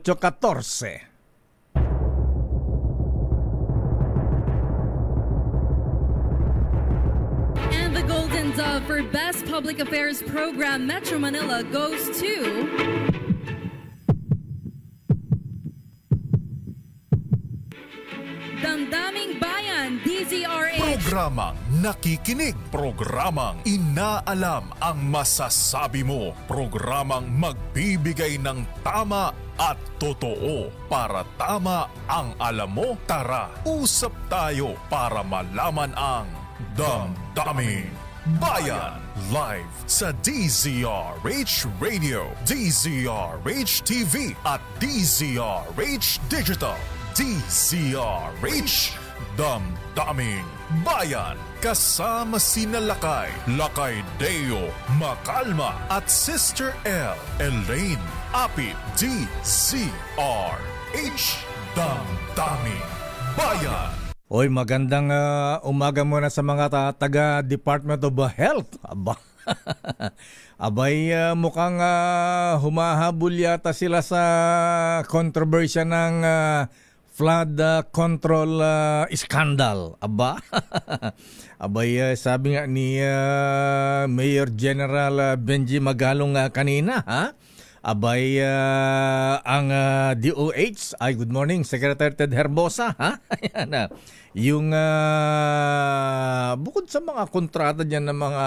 8:14. And the Golden Dove for Best Public Affairs Program Metro Manila goes to Damdaming Bayan, DZRH. Programang nakikinig, programang inaalam ang masasabi mo, programang magbibigay ng tama at totoo para tama ang alam mo. Tara, usap tayo para malaman ang Damdaming Bayan. Live sa DZRH Radio, DZRH TV at DZRH Digital. DZRH Damdaming Bayan. Kasama sina Lakay Deo Macalma at Sister L Elaine Apit. DZRH Damdaming Bayan. Oy, magandang umaga muna sa mga taga Department of Health. Aba. Abay, mukhang humahabol yata sila sa kontrobersya ng flood control scandal. Aba. Abay, sabi nga ni Mayor General Benji Magalong kanina, ha? Abay, ang DOH, good morning, Secretary Ted Herbosa, ha? Ayan, yung bukod sa mga kontrata dyan ng mga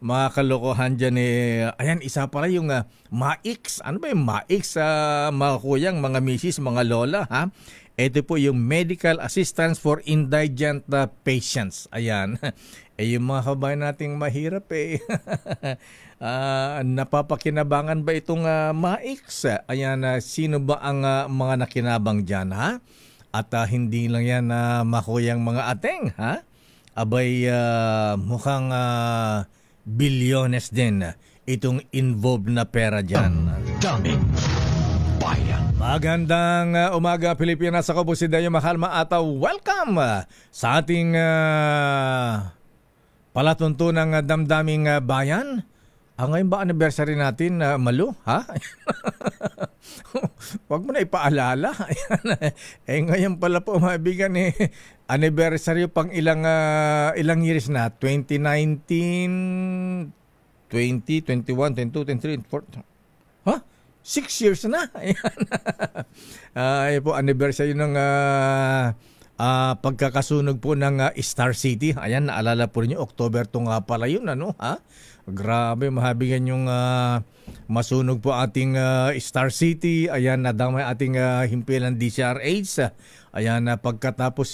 mga kalokohan dyan, ayan, isa pala yung MAIX. Ano ba yung MAIX? Mga kuyang, mga misis, mga lola, ha? Ito po yung Medical Assistance for Indigent Patients. Ayan. Yung mga kabayan nating mahirap napapakinabangan ba itong MAIX? Ayan, sino ba ang mga nakinabang dyan, ha? At hindi lang yan makuyang mga ateng, ha? Abay, mukhang bilyones din itong involved na pera dyan. Damdaming Bayan. Magandang umaga, Pilipinas. Ako po si Dayo Macalma at welcome sa ating palatuntunang Damdaming Bayan. Ngayon ba anniversary natin, Malu? Ha? Huwag mo na ipaalala. Ngayon pala po, mabigan, anniversary pang ilang years na. 2019, 20, 21, 22, 23, 24. Ha? 6 years na. Ayan po, anniversary ng pagkakasunog po ng Star City. Ayan, naalala po niyo, October 2 nga pala yun, ano? Ha? Grabe, mahabigan yung masunog po ating Star City. Ayan, nadamay ating himpilan DZRH. Ayan, pagkatapos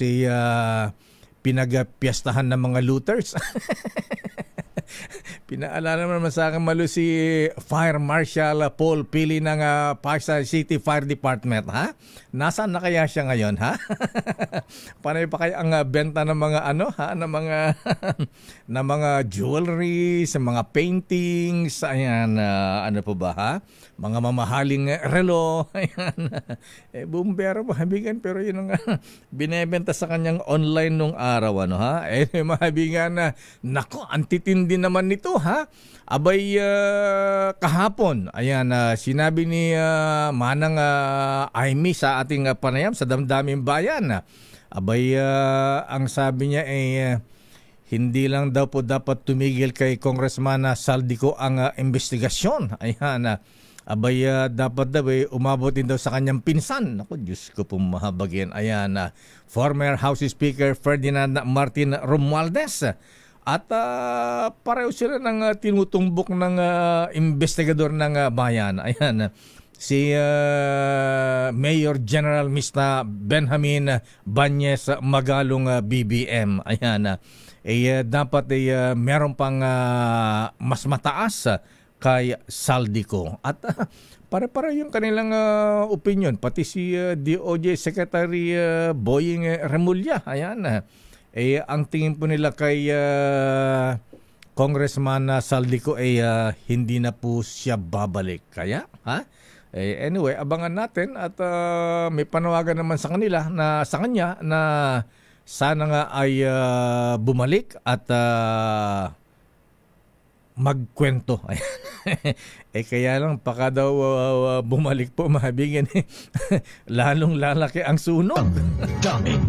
pinagpiestahan ng mga looters. Pinaalala naman sa akin, Malu, si Fire Marshal Paul Pili ng Pasay City Fire Department, ha? Nasaan na kaya siya ngayon, ha? Panay pa kaya ang benta ng mga ng mga ng mga jewelry, sa mga paintings, ayan, ano po ba, ha? Mga mamahaling relo, ayan. Bumbero, mahabigan, pero yun ang binebenta sa kanyang online nung araw, ano, ha? Mahabigan, nako, antitindi naman nito, ha? Abay, kahapon, ayan, sinabi ni Manang Aimee sa ating panayam sa Damdaming Bayan. Abay, ang sabi niya hindi lang daw po dapat tumigil kay Congressman Saldico ang investigasyon. Ayan, abay, dapat daw umabot din daw sa kanyang pinsan. Ako, Diyos ko pong mahabagin. Ayan, former House Speaker Ferdinand Martin Romualdez. At pareho sila ng tinutumbok ng investigador ng bayan. Ayan, si Mayor General Mr. Benjamin Banyes Magalong BBM. Ayan, dapat meron pang mas mataas kay Saldico. At pare-pare yung kanilang opinion. Pati si DOJ Secretary Boying Remulla. Ayan, ang tingin po nila kay Congressman Saldico hindi na po siya babalik. Kaya, ha? Anyway, abangan natin at may panawagan naman sa kanila na sa kanya na sana nga ay bumalik at magkwento. Kaya lang, baka daw bumalik po mahabigin. Lalong lalaki ang sunog. Damdamin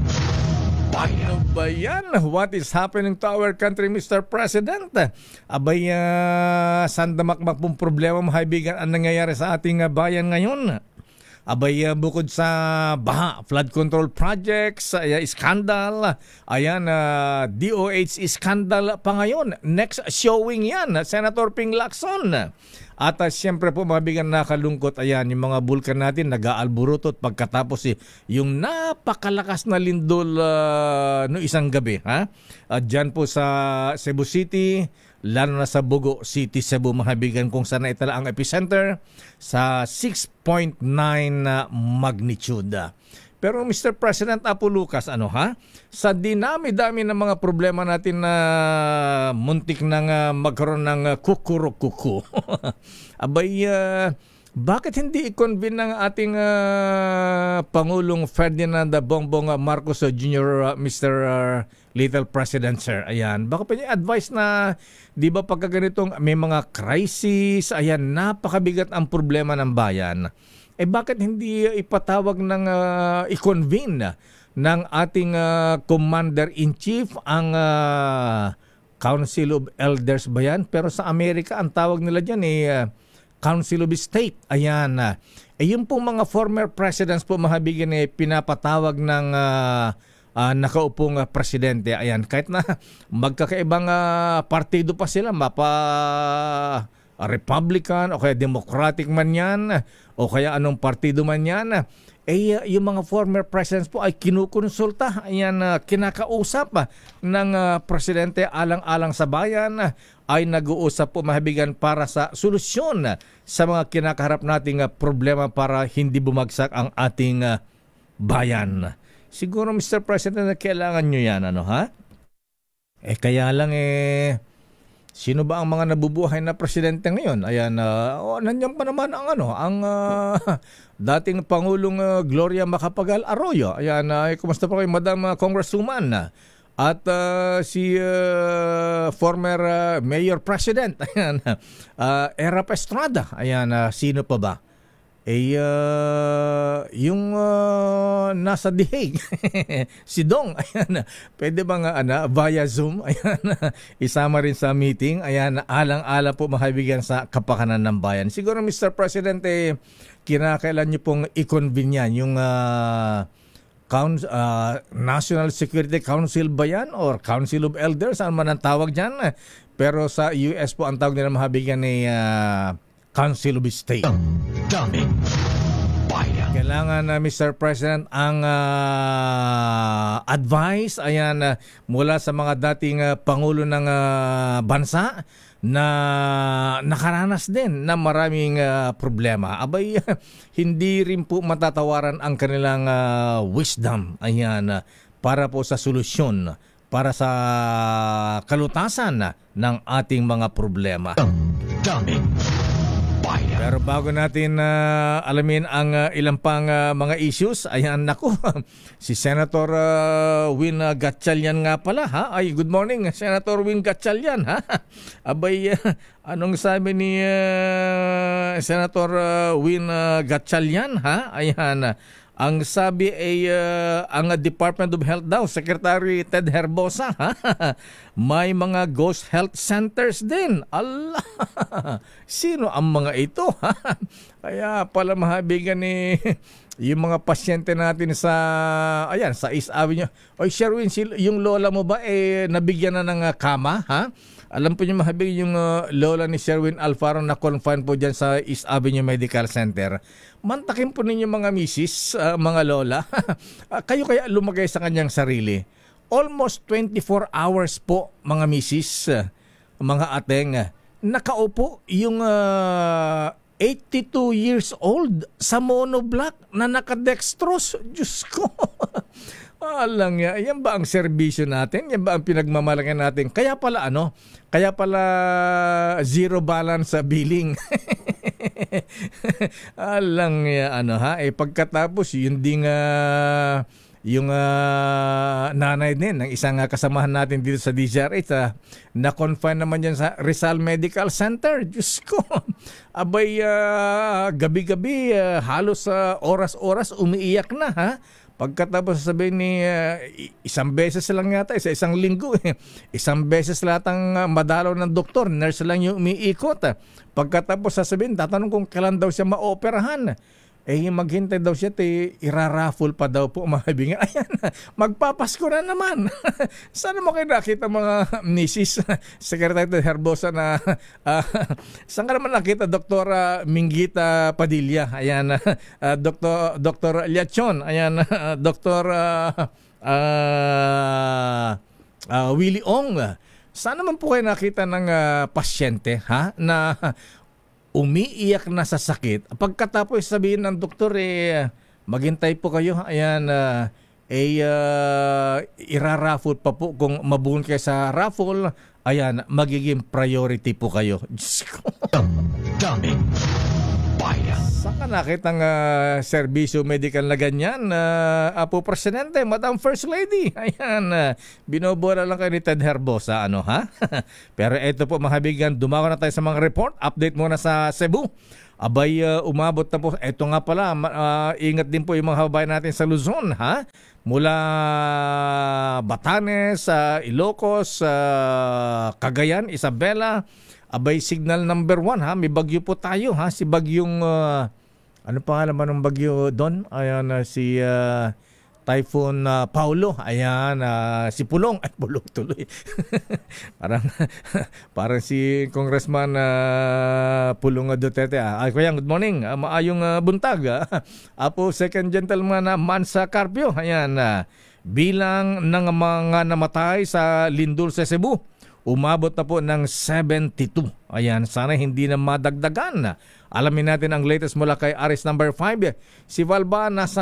Bayan. Ano ba yan? What is happening to our country, Mr. President? Abay, sandamakmak pong problema, mahabigan, ang nangyayari sa ating bayan ngayon. Abay, bukod sa baha, flood control projects, scandal, ayan, DOH scandal pa ngayon. Next showing yan, Senator Ping Lacson. At siyempre po mga bigan, nakalungkot, ayan, yung mga bulkan natin nag-aalburutot pagkatapos yung napakalakas na lindol no isang gabi. Diyan po sa Cebu City, lalo na sa Bugo City, Cebu, mga bigan, kung saan itala ang epicenter sa 6.9 magnitude. Pero Mr. President Apo Lucas, sa dinami-dami ng mga problema natin na muntik nang magkaroon ng kukurok-kuku, abay, bakit hindi i-convene ng ating Pangulong Ferdinand Bongbong Marcos Jr., Mr. Little President, sir? Ayan, baka pa niya advice na, di ba pagka ganitong may mga crisis, ayan, napakabigat ang problema ng bayan. Bakit hindi ipatawag ng i-convene ng ating Commander-in-Chief ang Council of Elders ba yan? Pero sa Amerika, ang tawag nila dyan Council of State. Ayan. Yung pong mga former presidents po, mahabigin, pinapatawag ng nakaupong presidente. Ayan. Kahit na magkakaibang partido pa sila, Republican o kaya Democratic man yan o kaya anong partido man yan, yung mga former presidents po ay kinukonsulta, ayan, kinakausap ng presidente alang-alang sa bayan, ay nag-uusap po, mahabigan, para sa solusyon sa mga kinakaharap nating problema para hindi bumagsak ang ating bayan. Siguro, Mr. President, kailangan nyo yan, kaya lang sino ba ang mga nabubuhay na presidente ngayon? Ayan, nandiyan pa naman ang dating Pangulong Gloria Macapagal Arroyo. Ayan, kumusta po kayo, Madam Congresswoman? At si former Mayor President, ayan, Erap Estrada. Ayan, sino pa ba? Yung nasa The Hague, si Dong, ayan, pwede ba nga via Zoom, ayan, isama rin sa meeting, ayan, alang-ala po, mahabigan, sa kapakanan ng bayan. Siguro, Mr. President, kinakailan nyo pong i-convene yan, yung National Security Council ba yan, or Council of Elders, ano man ang tawag dyan, pero sa US po ang tawag nila, mahabigan, Council of State. Damdamin Bayan. Kailangan, Mr. President, ang advice, ayan, mula sa mga dating Pangulo ng bansa na nakaranas din na maraming problema. Abay, hindi rin po matatawaran ang kanilang wisdom, ayan, para po sa solusyon, para sa kalutasan ng ating mga problema. Damdamin Bayan. Pero bago natin alamin ang ilang pang mga issues, ayan, naku, si Senator Win Gatchalian nga pala, Ay, good morning, Senator Win Gatchalian, Abay, anong sabi ni Senator Win Gatchalian, Ayan, ang sabi ay ang Department of Health daw, Secretary Ted Herbosa, may mga ghost health centers din. Allah, sino ang mga ito? Kaya pala, mahabigan, yung mga pasyente natin sa, ayan, sa East Avenue. Oy, Sherwin, yung lola mo ba nabigyan na ng kama? Alam po niyo, mahabig, yung lola ni Sherwin Alfaro na confined po dyan sa East Avenue Medical Center. Mantakin po ninyo, mga misis, mga lola. Kayo kaya lumagay sa kanyang sarili. Almost 24 hours po, mga misis, mga ateng, nakaupo yung 82 years old sa monoblock na nakadextrose. Diyos ko. Alang yan ba ang serbisyo natin? Yan ba ang pinagmamalaki natin? Kaya pala Kaya pala zero balance sa billing. Alang pagkatapos yun ding yung nanay din ng isang kasamahan natin dito sa DZRH, na-confine naman yan sa Rizal Medical Center. Diyos ko, abay, gabi-gabi, halos oras-oras umiiyak na, ha? Pagkatapos sabihin ni isang beses lang yata, isang linggo, isang beses lahat ang madalaw ng doktor, nurse lang yung umiikot. Pagkatapos sasabihin, tatanong kung kailan daw siya maoperahan. Maghintay daw siya, iraraffle pa daw po, mga kaibigan. Ayan, magpapasko na naman. Sana mo kayo nakita mga misis, Secretary Herbosa na, saan ka naman nakita, Dr. Minggita Padilla, ayan, Dr. Liachon, ayan, Dr. Willie Ong. Saan naman po kayo nakita ng pasyente, ha, na umiiyak na sa sakit, pagkatapos sabihin ng doktor, maghintay po kayo, ayan, iraraffle pa po, kung mabuhon kayo sa raffle, ayan, magiging priority po kayo. Diyos ko. Daming bayan. Saan ka nakitang serbisyo medical na ganyan? Apo Presidente, Madam First Lady, ayan, binobora lang kayo ni Ted Herbosa, ano, ha? Pero ito po, mga kaibigan, dumawa na tayo sa mga report. Update muna sa Cebu. Abay, umabot na po. Ito nga pala, ingat din po yung mga kababayan natin sa Luzon, ha? Mula Batanes, Ilocos, Cagayan, Isabela. Abay, signal number 1, ha? May bagyo po tayo, ha? Si bagyong, ano pangalan ba ng bagyo doon? Ayan, si Typhoon Paulo. Ayan, si Pulong. Ay, Pulong tuloy. parang si Congressman Pulong Duterte. Ay, kuya, good morning. Maayong buntag. Apo, Second Gentleman Mansa Carpio. Ayan, bilang ng mga namatay sa lindol sa Cebu, umabot na po ng 72. Ayan, sana hindi na madagdagan. Alamin natin ang latest mula kay Aris number 5. Si Val ba nasa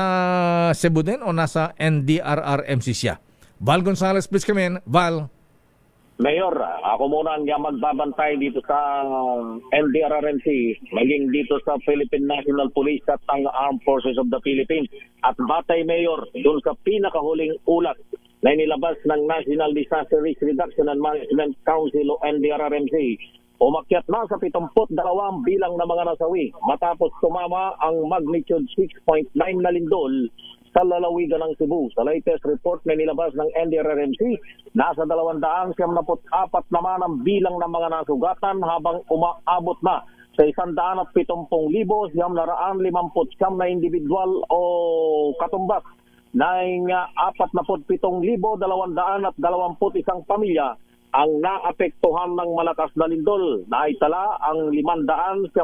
Cebu din o nasa NDRRMC siya? Val Gonzales, please come in. Val. Mayor, ako muna ang magbabantay dito sa NDRRMC, maging dito sa Philippine National Police at ang Armed Forces of the Philippines. At batay, Mayor, doon sa pinakahuling ulat na inilabas ng National Disaster Risk Reduction and Management Council o NDRRMC, umakyat na sa 72 bilang ng mga nasawi matapos tumama ang magnitude 6.9 na lindol sa lalawigan ng Cebu. Sa latest report na nilabas ng NDRRMC, nasa 274 naman ang bilang ng mga nasugatan habang umaabot na sa 170,959 na individual o katumbas na 47,221 pamilya ang naapektuhan ng malakas na lindol. Naitala ang 577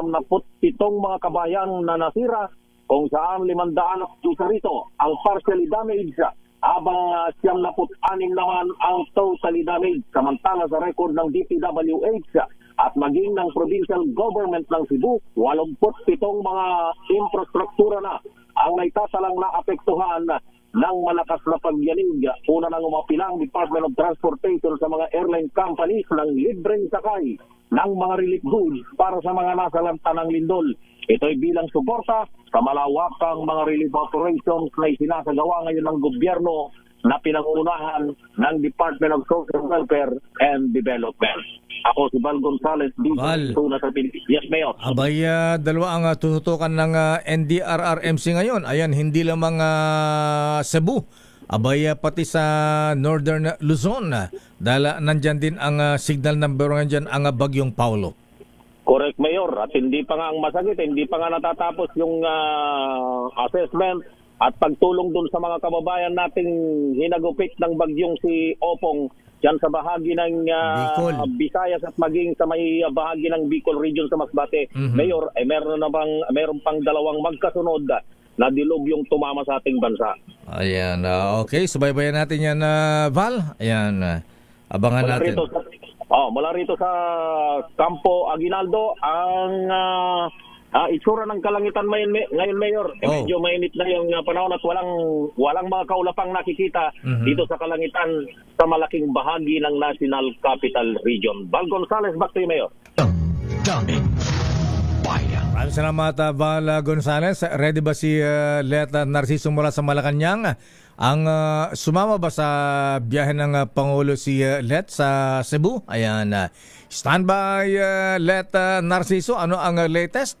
mga kabayan na nasira, kung saan 500 rito ang partially damaged, habang 76 naman ang totally damaged. Samantala sa record ng DPWH at maging ng provincial government ng Cebu, 87 mga infrastruktura na ang naitatalang naapektuhan ng malakas na pagyanig. Una nang umapilang Department of Transportation sa mga airline companies ng libreng sakay ng mga relief goods para sa mga nasalanta ng lindol. Ito'y bilang suporta sa malawakang mga relief operations na isinasagawa ngayon ng gobyerno na pinangunahan ng Department of Social Welfare and Development. Ako si Val Gonzales, dito sa Pilipinas. Yes, Mayor. Abay, dalawa ang tututukan ng NDRRMC ngayon. Ayan, hindi lamang Cebu. Abay, pati sa Northern Luzon. Dahil nandyan din ang signal number 1 dyan, ang Bagyong Paulo. Correct, Mayor. At hindi pa nga ang masakit, hindi pa nga natatapos yung assessment at pagtulong dun sa mga kababayan nating hinagupit ng bagyong si Opong dyan sa bahagi ng Visayas at maging sa may bahagi ng Bicol region sa Masbate. Mayor, meron pang dalawang magkasunod na dilubyong tumama sa ating bansa. Ayan, okay. Subaybayan natin yan, Val. Ayan, abangan natin. Mula rito sa Campo Aguinaldo, ang itsura ng kalangitan ngayon, Mayor. Medyo mainit na yung panahon at walang mga kaulapang nakikita dito sa kalangitan sa malaking bahagi ng National Capital Region. Val Gonzales, back to you, Mayor. Daming bayan. Maraming salamat, Val Gonzales. Ready ba si Let Narciso mula sa Malacanang? Ang sumama ba sa biyahe ng Pangulo si Let sa Cebu? Ayan. Standby, Let Narciso. Ano ang latest?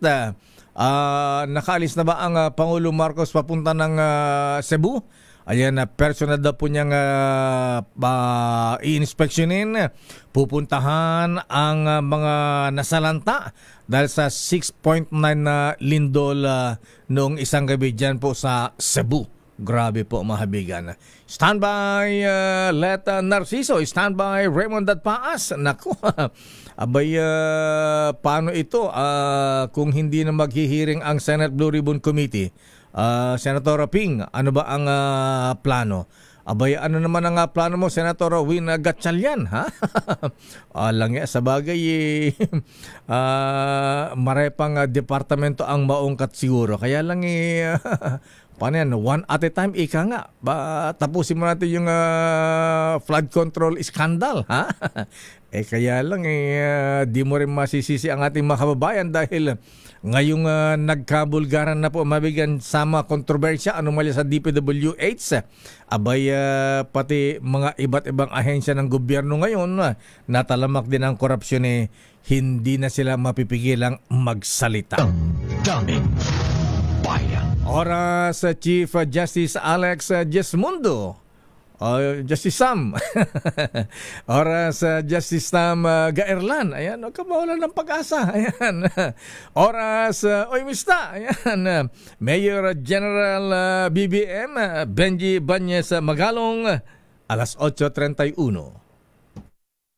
Nakaalis na ba ang Pangulo Marcos papunta ng Cebu? Ayan, personal daw po niyang i-inspeksyonin, pupuntahan ang mga nasalanta dahil sa 6.9 na lindol noong isang gabi dyan po sa Cebu. Grabe po, mahabigan. Standby, Let Narciso. Standby, Raymond Paas. Naku, abay, paano ito kung hindi na maghihiring ang Senate Blue Ribbon Committee? Senator Ping, ano ba ang plano? Abay, ano naman ang plano mo, Senator Win Gatchalian, ha? Alang sa bagay, marepang departamento ang maungkat siguro. Kaya lang, paano yan? One at a time, ika nga. Tapusin mo natin yung flood control scandal, ha? Kaya lang, di mo rin masisisi ang ating mga kababayan dahil ngayong nagkabulgaran na po mabigan sa mga kontrobersya, anomalya sa DPWH, abay pati mga iba't ibang ahensya ng gobyerno ngayon, natalamak din ang korupsyon, hindi na sila mapipigilang magsalita. Daming bayan. Oras Chief Justice Alex Jesmundo. Justice Sam. Oras Justice Sam Gaerlan. Ayan, huwag ka mawalan ng pag-asa. Ayan. Oras Oymista. Ayan. Mayor General BBM Benji Banyes Magalong. Alas 8:31.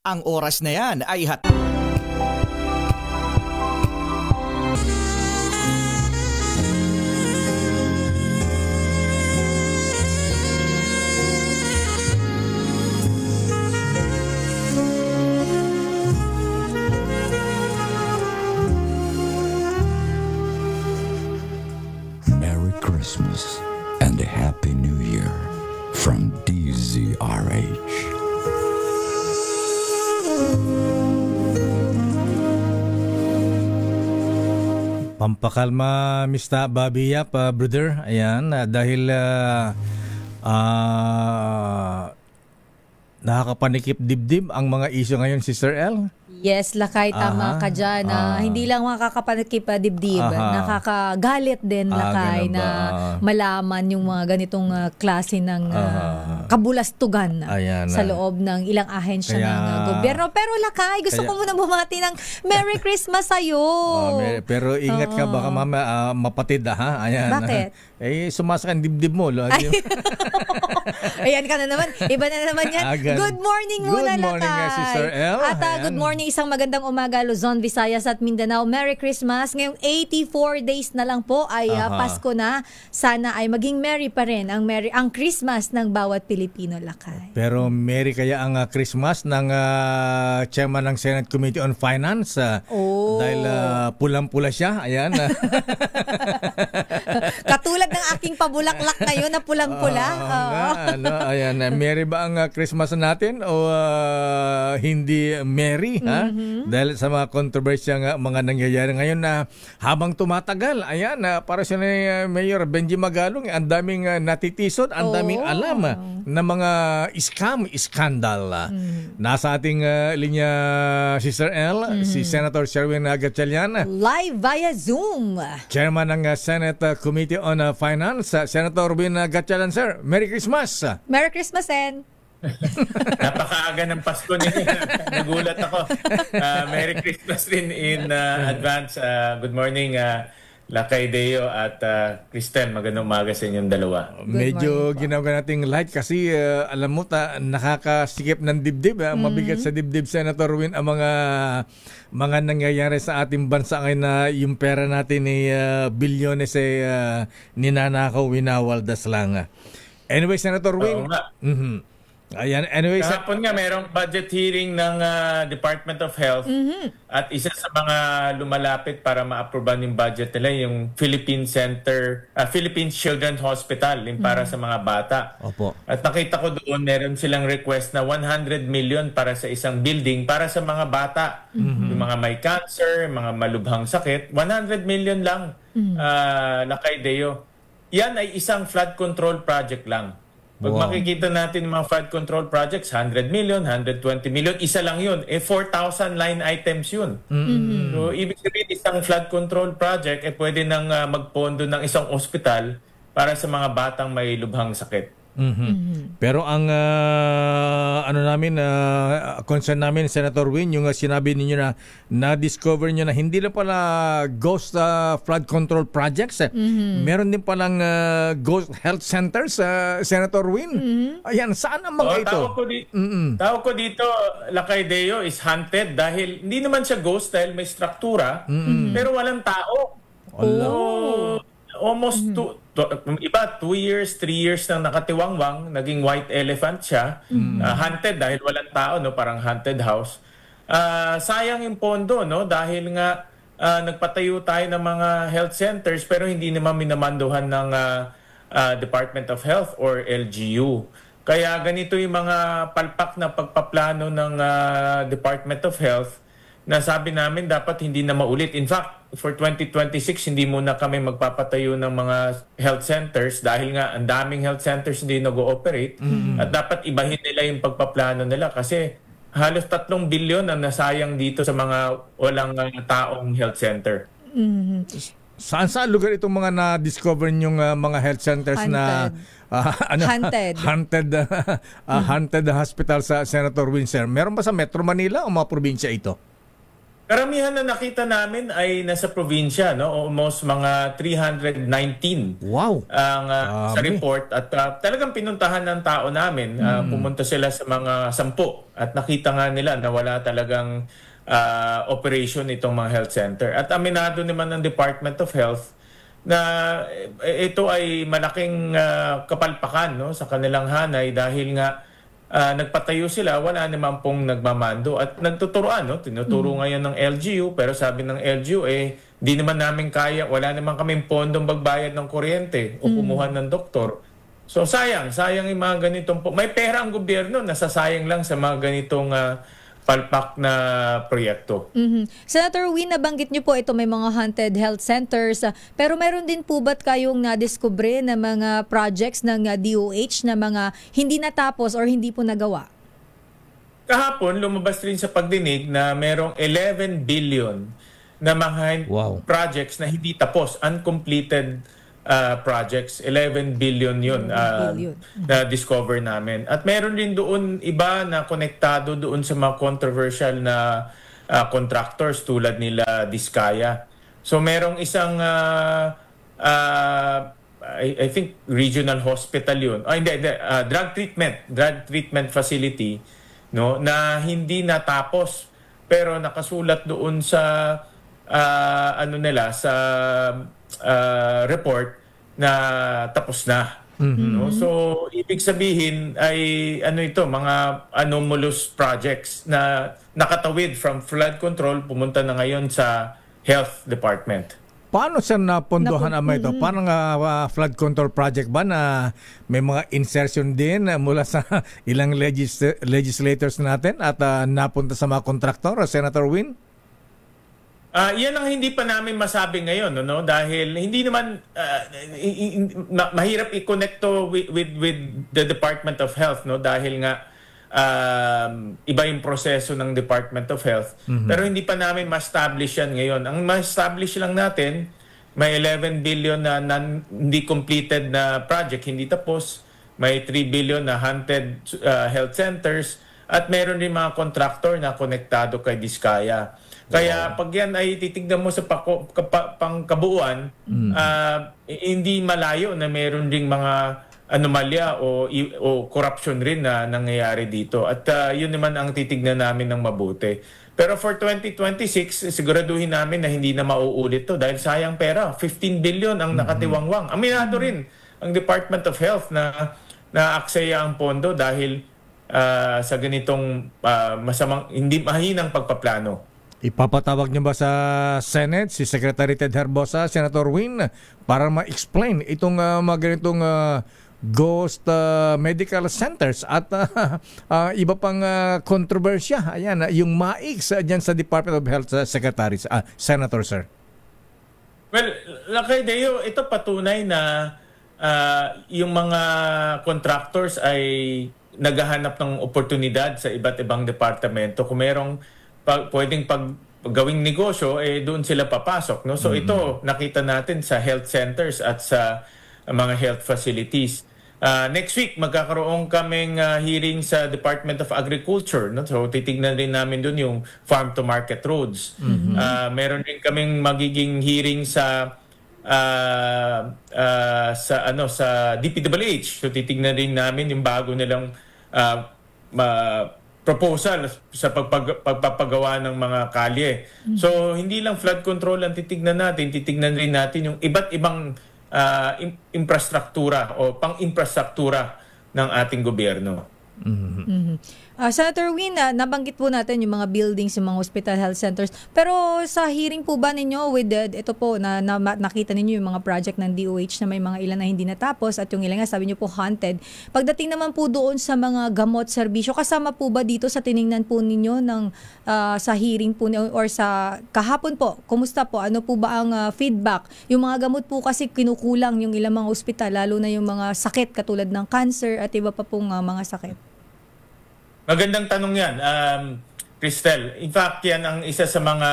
Ang oras na yan ay Christmas and a Happy New Year from DZRH. Pampakalma, Mr. Babiyap, brother. Ayan, dahil nakakapanikip dibdib ang mga isyo ngayon, Sister L. Yes, Lakay, tama ka dyan. Hindi lang makakapanikip dibdib, nakakagalit din, Lakay, na malaman yung mga ganitong klase ng kabulastugan sa loob ng ilang ahensya ng gobyerno. Pero Lakay, gusto ko muna bumati ng Merry Christmas sa'yo. Pero ingat ka, baka mama mapatid ha. Ayan. Bakit? Sumasakan dibdib mo. Ayan ka na naman. Iba na naman yan. Good morning muna, Lakay. Good morning, Sister L. At good morning, isang magandang umaga, Luzon, Visayas at Mindanao. Merry Christmas. Ngayong 84 days na lang po ay Pasko na. Sana ay maging merry pa rin ang Christmas ng bawat Pilipino, Lakay. Pero merry kaya ang Christmas ng chairman ng Senate Committee on Finance dahil pulang-pula siya. Ayan. Katulad ng aking pabulaklak ngayon na pulang-pula. Ayan. Merry ba ang Christmas natin o hindi merry? Dahil sa mga kontrobersyang mga nangyayari ngayon na habang tumatagal, ayan, para siya ni Mayor Benji Magalong, ang daming natitisod, ang daming alam na mga scandal. Nasa ating linya, Sister L, si Senator Sherwin Gatchalian. Live via Zoom. Chairman ng Senate Committee on Finance, Senator Win Gatchalian, sir. Merry Christmas! Merry Christmas, Sen! Napakaaga ng Pasko niya. Nagulat ako. Merry Christmas rin in advance. Good morning, Lakay Deo at Cristel. Magandang umaga sa inyong dalawa. Medyo ginawa nating light kasi alam mo, nakakasikip ng dibdib. Mabigat sa dibdib, Senator Win, ang mga nangyayari sa ating bansa ngayon na yung pera natin ay bilyones ninanakaw, winawaldas lang. Anyway, Senator Win. Ayan, anyway, Kahapon nga merong budget hearing ng Department of Health at isa sa mga lumalapit para ma-aproban yung budget nila yung Philippine Children's Hospital yung para sa mga bata. Opo. At nakita ko doon meron silang request na 100 million para sa isang building para sa mga bata. Yung mga may cancer, mga malubhang sakit, 100 million lang. Lakay Deo. Yan ay isang flood control project lang. Pag makikita natin yung mga flood control projects, 100 million, 120 million, isa lang yun. 4,000 line items yun. So, ibig sabihin, isang flood control project, pwede nang magpondo ng isang ospital para sa mga batang may lubhang sakit. Pero ang concern namin, Senator Win, yung sinabi ninyo na na-discover nyo na hindi lang pala ghost flood control projects. Meron din palang ghost health centers, Senator Win. Ayan, saan ang mga ito? Tawag ko dito, Lakay Deo, is haunted dahil hindi naman siya ghost dahil may struktura, pero walang tao. Almost 2 years, 3 years nang nakatiwangwang, naging white elephant siya. Haunted dahil walang tao, no? Parang haunted house. Sayang yung pondo, no? Dahil nga nagpatayo tayo ng mga health centers pero hindi naman minamanduhan ng Department of Health or LGU. Kaya ganito yung mga palpak na pagpaplano ng Department of Health na sabi namin dapat hindi na maulit. In fact, for 2026, hindi muna kami magpapatayo ng mga health centers dahil nga ang daming health centers hindi nag-ooperate at dapat ibahin nila yung pagpaplano nila kasi halos 3 billion ang nasayang dito sa mga walang taong health center. Saan lugar itong mga na-discover yung mga health centers na haunted hospital sa Senator Windsor? Meron ba sa Metro Manila o mga probinsya ito? Karamihan na nakita namin ay nasa probinsya, no? Almost mga 319. Wow. Ang sa report at talagang pinuntahan ng tao namin. Pumunta sila sa mga 10 at nakita nga nila na wala talagang operation itong mga health center. At aminado naman ng Department of Health na ito ay malaking kapalpakan, no, sa kanilang hanay dahil nga nagpatayo sila, wala naman pong nagmamando at nagtuturuan, no? Tinuturo ngayon ng LGU pero sabi ng LGU di naman namin kaya, wala naman kaming pondong magbayad ng kuryente o kumuha ng doktor. So sayang yung mga ganitong may pera ang gobyerno, nasasayang lang sa mga ganitong palpak na proyekto. Senator Win, nabanggit niyo po ito may mga haunted health centers, pero mayroon din po ba't kayong nadiskubre na mga projects ng DOH na mga hindi natapos or hindi po nagawa? Kahapon, lumabas rin sa pagdinig na merong 11 billion na mga projects na hindi tapos, uncompleted projects. 11 billion yun na discover namin. At meron din doon iba na konektado doon sa mga controversial na contractors tulad nila Diskaya. So merong isang I think regional hospital yun. Drug treatment facility, no, na hindi natapos pero nakasulat doon sa sa report na tapos na. No? So ibig sabihin ay mga anomalous projects na nakatawid from flood control pumunta na ngayon sa health department. Paano siya napondohan ito? Paano flood control project ba na may mga insertion din mula sa ilang legislators natin at napunta sa mga kontraktor, Senator Win? Yan ang hindi pa namin masabi ngayon, no? Dahil hindi naman mahirap i-connect to with the Department of Health, no? Dahil nga iba yung proseso ng Department of Health. Pero hindi pa namin ma-establish yan ngayon. Ang ma-establish lang natin, may 11 billion na hindi completed na project, hindi tapos. May 3 billion na haunted health centers at meron din mga contractor na konektado kay Diskaya. Kaya pag yan ay titignan mo sa pangkabuuan, hindi malayo na meron ding mga anomalya o corruption rin na nangyayari dito. At yun naman ang titignan namin ng mabuti. Pero for 2026, siguraduhin namin na hindi na mauulit to dahil sayang pera. 15 billion ang nakatiwangwang. Aminado rin ang Department of Health na naaksaya ang pondo dahil sa ganitong hindi mahinang pagpaplano. Ipapatawag niyo ba sa Senate si Secretary Ted Herbosa, Senator Win, para ma-explain itong mga ganitong ghost medical centers at iba pang kontrobersya? Ayan, yung MAICS dyan sa Department of Health Secretary, Senator, sir. Well, Lakay Deo, ito patunay na yung mga contractors ay naghahanap ng oportunidad sa iba't ibang departamento. Kung merong pwedeng gawing negosyo, doon sila papasok. No? So ito, nakita natin sa health centers at sa mga health facilities. Next week, magkakaroon kaming hearing sa Department of Agriculture. No? So titignan rin namin doon yung farm-to-market roads. Meron rin kaming magiging hearing sa DPWH. So titignan rin namin yung bago nilang proposal sa pagpapagawa ng mga kalye. So hindi lang flood control ang titignan rin natin yung iba't ibang infrastruktura o pang-infrastruktura ng ating gobyerno. Senator Win, nabanggit po natin yung mga buildings, yung mga hospital health centers. Pero sa hearing po ba ninyo with ito po na nakita ninyo yung mga project ng DOH na may mga ilan na hindi natapos at yung ilan nga sabi niyo po haunted. Pagdating naman po doon sa mga gamot, serbisyo, kasama po ba dito sa tiningnan po ninyo ng sa hearing po or sa kahapon po? Kumusta po? Ano po ba ang feedback? Yung mga gamot po kasi kinukulang yung ilang mga ospital, lalo na yung mga sakit katulad ng cancer at iba pa pong mga sakit. Magandang tanong yan, Cristel. In fact, yan ang isa sa mga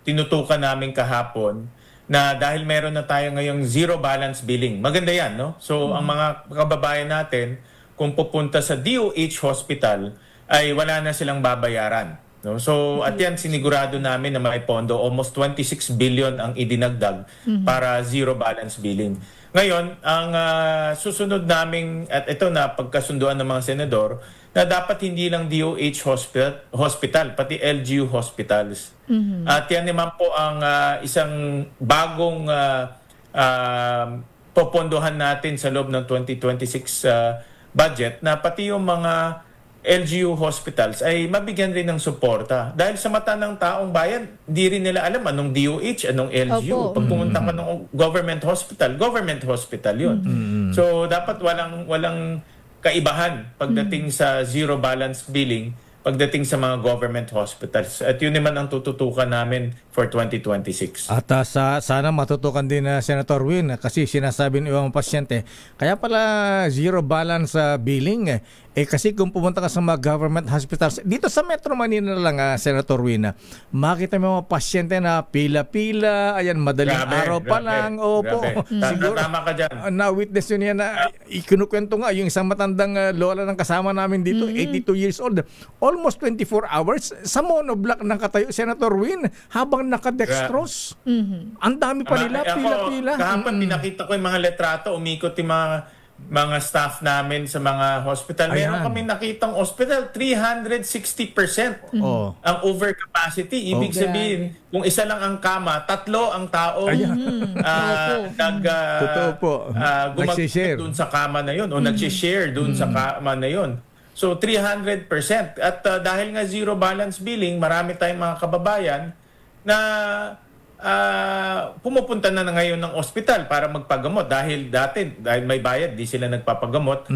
tinutukan namin kahapon na dahil meron na tayo ngayong zero balance billing. Maganda yan, no? So, ang mga kababayan natin, kung pupunta sa DOH hospital, ay wala na silang babayaran. No? So, at yan, sinigurado namin na may pondo. Almost 26 billion ang idinagdag para zero balance billing. Ngayon, ang susunod naming, at ito na pagkasunduan ng mga senador, na dapat hindi lang DOH hospital, pati LGU hospitals. At yan naman po ang isang bagong popondohan natin sa loob ng 2026 budget, na pati yung mga LGU hospitals ay mabigyan rin ng suporta. Dahil sa mata ng taong bayan, di rin nila alam anong DOH, anong LGU. Pag pumunta ka ng government hospital yun. So dapat walang kaibahan pagdating sa zero balance billing, pagdating sa mga government hospitals. At yun naman ang tututukan namin for 2026. At sana matutukan din Senator Win kasi sinasabi ng ibang pasyente, kaya pala zero balance billing kasi kung pumunta ka sa mga government hospitals dito sa Metro Manila lang, Senator Win, makita mo mga pasyente na pila-pila, ayan, madaling araw pa lang. Opo, siguro tama ka dyan. Na-witness yun yan na ikinukwento nga yung isang matandang lola ng kasama namin dito, 82 years old, almost 24 hours sa monoblock ng katayo, Senator Win, habang nakadextrose. Ang dami pa nila, pila-pila. Kahapon pinakita ko yung mga letrato, umikot yung mga staff namin sa mga hospital. Meron kami nakitang hospital, 360% ang overcapacity. Ibig sabihin, kung isa lang ang kama, 3 ang tao nag-share doon sa kama na yun o nag-share doon sa kama na yun. So 300%. At dahil nga zero balance billing, marami tayong mga kababayan na pumupunta na ngayon ng ospital para magpagamot dahil may bayad, di sila nagpapagamot.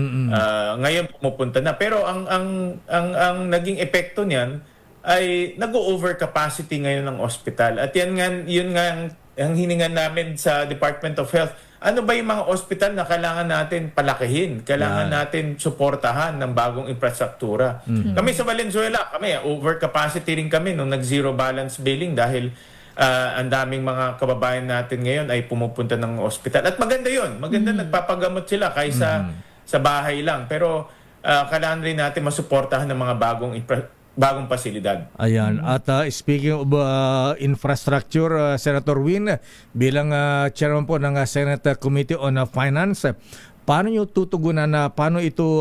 Ngayon pumupunta na. Pero ang naging epekto niyan ay nag-overcapacity ngayon ng ospital. At yun nga ang hiningan namin sa Department of Health. Ano ba yung mga ospital na kailangan natin palakihin? Kailangan natin suportahan ng bagong infrastruktura. Kami sa Valenzuela, overcapacity rin kami nung nag-zero balance billing dahil ang daming mga kababayan natin ngayon ay pumupunta ng ospital. At maganda yun. Maganda nagpapagamot sila kaysa sa bahay lang. Pero kailangan rin natin masuportahan ng mga bagong pasilidad. Ayan. At speaking of infrastructure, Senator Win, bilang chairman po ng Senate Committee on Finance, paano nyo tutugunan na paano ito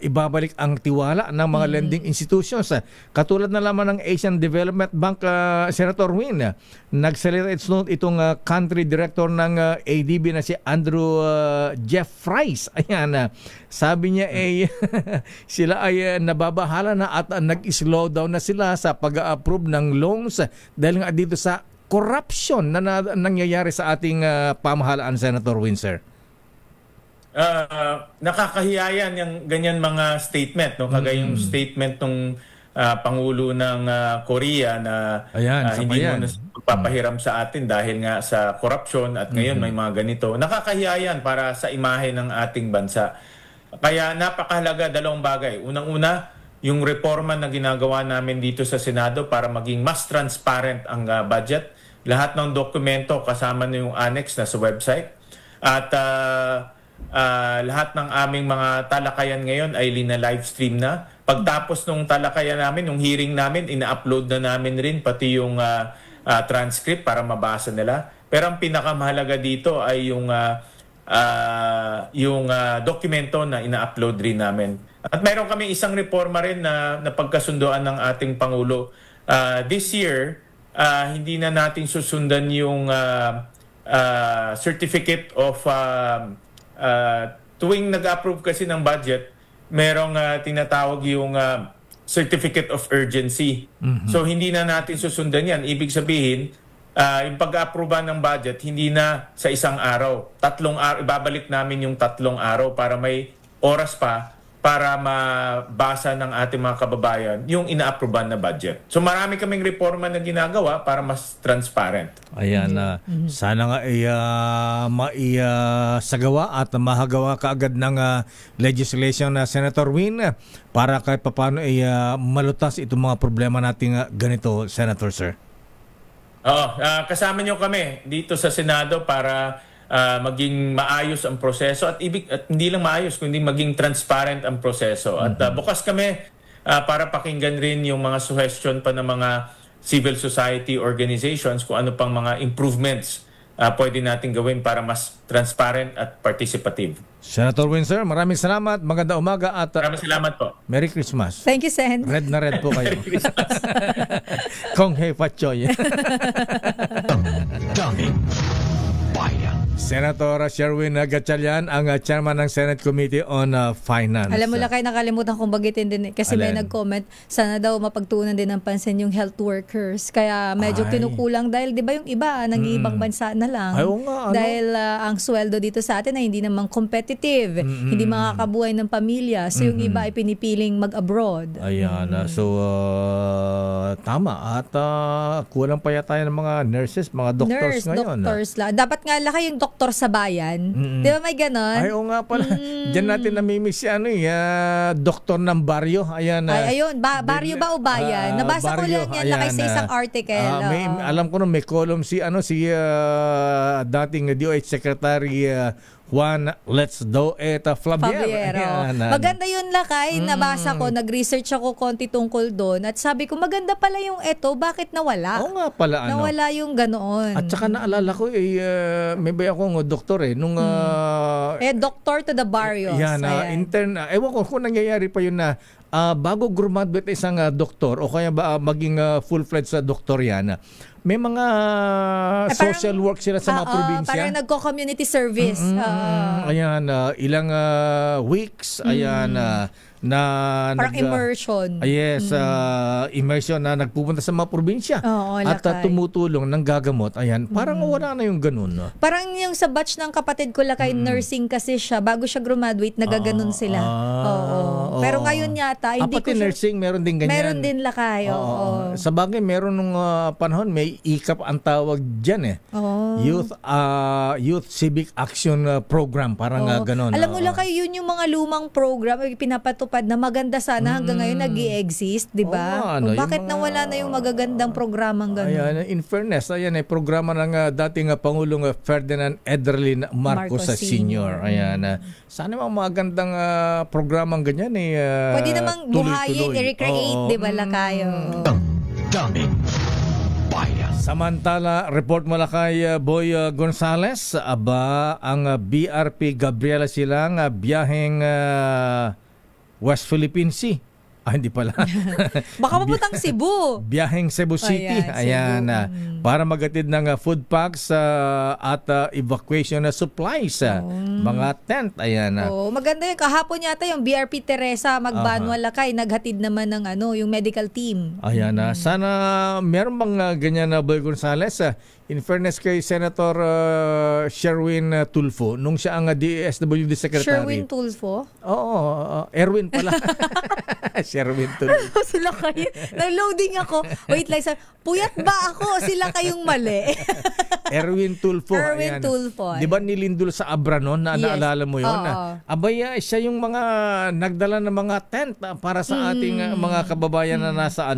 ibabalik ang tiwala ng mga lending institutions? Katulad na lamang ng Asian Development Bank, Senator Win, nagsalita itong country director ng ADB na si Andrew Jeff Price. Ayan, sabi niya sila ay nababahala na at nag-slow down na sila sa pag-approve ng loans dahil nga dito sa corruption na nangyayari sa ating pamahalaan, Senator Windsor. Nakakahiya yan yung ganyan mga statement, no? Kagaya yung statement ng Pangulo ng Korea na hindi mo na papahiram sa atin dahil nga sa corruption at ngayon may mga ganito. Nakakahiya yan para sa imahe ng ating bansa. Kaya napakahalaga dalawang bagay. Unang-una, yung reforma na ginagawa namin dito sa Senado para maging mas transparent ang budget. Lahat ng dokumento kasama na yung annex na sa website. At lahat ng aming mga talakayan ngayon ay lina-livestream na. Pagtapos nung talakayan namin, nung hearing namin, ina-upload na namin rin pati yung transcript para mabasa nila. Pero ang pinakamahalaga dito ay yung dokumento na ina-upload rin namin. At mayroon kami isang reforma rin na pagkasundoan ng ating Pangulo. This year, hindi na natin susundan yung certificate of tuwing nag-approve kasi ng budget, merong tinatawag yung certificate of urgency. So hindi na natin susundan yan. Ibig sabihin, yung pag-approve ng budget, hindi na sa isang araw. 3 araw, ibabalik namin yung 3 araw para may oras pa para mabasa ng ating mga kababayan yung ina-approve na budget. So marami kaming reforma na ginagawa para mas transparent. Ayan, sana nga maisagawa at mahagawa kaagad ng legislation na Senator Win para kahit paano malutas itong mga problema nating ganito, Senator Sir. Kasama nyo kami dito sa Senado para maging maayos ang proseso at hindi lang maayos kundi maging transparent ang proseso. At bukas kami para pakinggan rin yung mga suggestion pa ng mga civil society organizations kung ano pang mga improvements pwede natin gawin para mas transparent at participative. Senator Windsor, maraming salamat. Maganda umaga at maraming salamat po. Merry Christmas. Thank you, Sen. Red na red po kayo. Kong Hei Pachoy. Daming bayan. Senator Sherwin Gatchalian, ang chairman ng Senate Committee on Finance. Alam mo lang kayo, nakalimutan kong bagitin din kasi may nag-comment, sana daw mapagtuunan din ng pansin yung health workers. Kaya medyo kinukulang dahil di ba yung iba nang ibang bansa na lang. Dahil ang sweldo dito sa atin ay hindi naman competitive, hindi makakabuhay ng pamilya. So yung iba ay pinipiling mag-abroad. Ayan, so tama at kulang pa yata ng mga nurses, mga doctors ngayon. Doctors lang. Dapat nga lang yung doktor sa bayan. Di ba may ganon? Ay, oo nga pala. Diyan natin namimiss si doktor ng baryo. Ayan. Ayun, baryo ba o bayan? Nabasa ko lang yan lakay sa isang article. Alam ko may column si dating DOH Secretary Juan Let's Do It Flaviero. Maganda yun lakay. Nabasa ko, nag-research ako konti tungkol doon at sabi ko maganda pala yung eto, bakit nawala? Oo nga pala. Nawala yung ganoon. At saka naalala ko may bay akong doktor nung doctor to the barrios. Yan, intern. Ewan ko kung nangyayari pa yun na bago graduate isang doktor o kaya ba maging full-fledged sa doktor yan, may mga social work sila sa mga probinsya. Parang nagko-community service. Ayan, ilang weeks, ayan, parang immersion. Yes, immersion na nagpupunta sa mga probinsya at tumutulong ng gagamot. Ayan, parang wala na yung ganun. Parang yung sa batch ng kapatid ko lakay, nursing kasi siya, bago siya graduate, nagaganon sila. Pero ngayon yata, hindi ko nursing, meron din ganyan. Meron din lakay. Sa bagay, meron nung panahon, may ICAP ang tawag dyan Youth Civic Action Program, parang ganon. Alam mo lang kayo, yun yung mga lumang program, pinapatupad na maganda sana hanggang ngayon nag-i-exist, di ba? Bakit nawala na yung magagandang programang gano'n? Ayan, in fairness, ayan programa ng dating Pangulong Ferdinand Ederlin Marcos Sr. Ayan, sana mga magandang programang ganyan pwede namang buhayin, i-recreate, di ba lang kayo? Daming Samantala, report mula kay Boy Gonzales, ang BRP Gabriela Silang biyaheng West Philippine Sea. Hindi pala. Baka mapuntang Cebu. Biyaheng Cebu City. Ayan. Para magatid ng food packs at evacuation na supplies. Mga tent. Ayan. Maganda yun. Kahapon yata yung BRP Teresa Magbanwa Lakay. Naghatid naman ng yung medical team. Ayan. Sana meron bang ganyan na Boy Gonzales? In fairness kay Senator Sherwin Tulfo, nung siya ang DSWD Secretary. Sherwin Tulfo? Oo, Erwin pala. Sherwin Tulfo. Sila kayo. Nag-loading ako. Wait lang, puyat ba ako? Sila kayong mali. Erwin Tulfo. Erwin Tulfo. Di ba nilindol sa Abra noon? Yes. Naalala mo yun? Abaya, siya yung mga nagdala ng mga tent para sa ating mga kababayan na nasa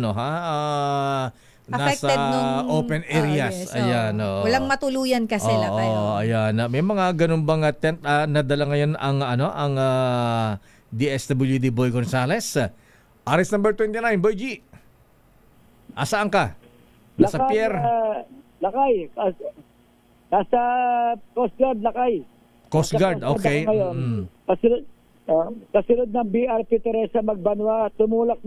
affected nasa open areas. Yes, ayan. Walang matuluyan kasi sila kayo. Ayan. May mga ganun bang tent nadala ngayon ang DSWD Boy Gonzales. Aris number 29, Boy G. Asaan ka? Nasa Pier. Lakay. Nasa Coast Guard, Lakay. Coast Guard, okay. Kasunod ng BRP Teresa Magbanwa, tutulak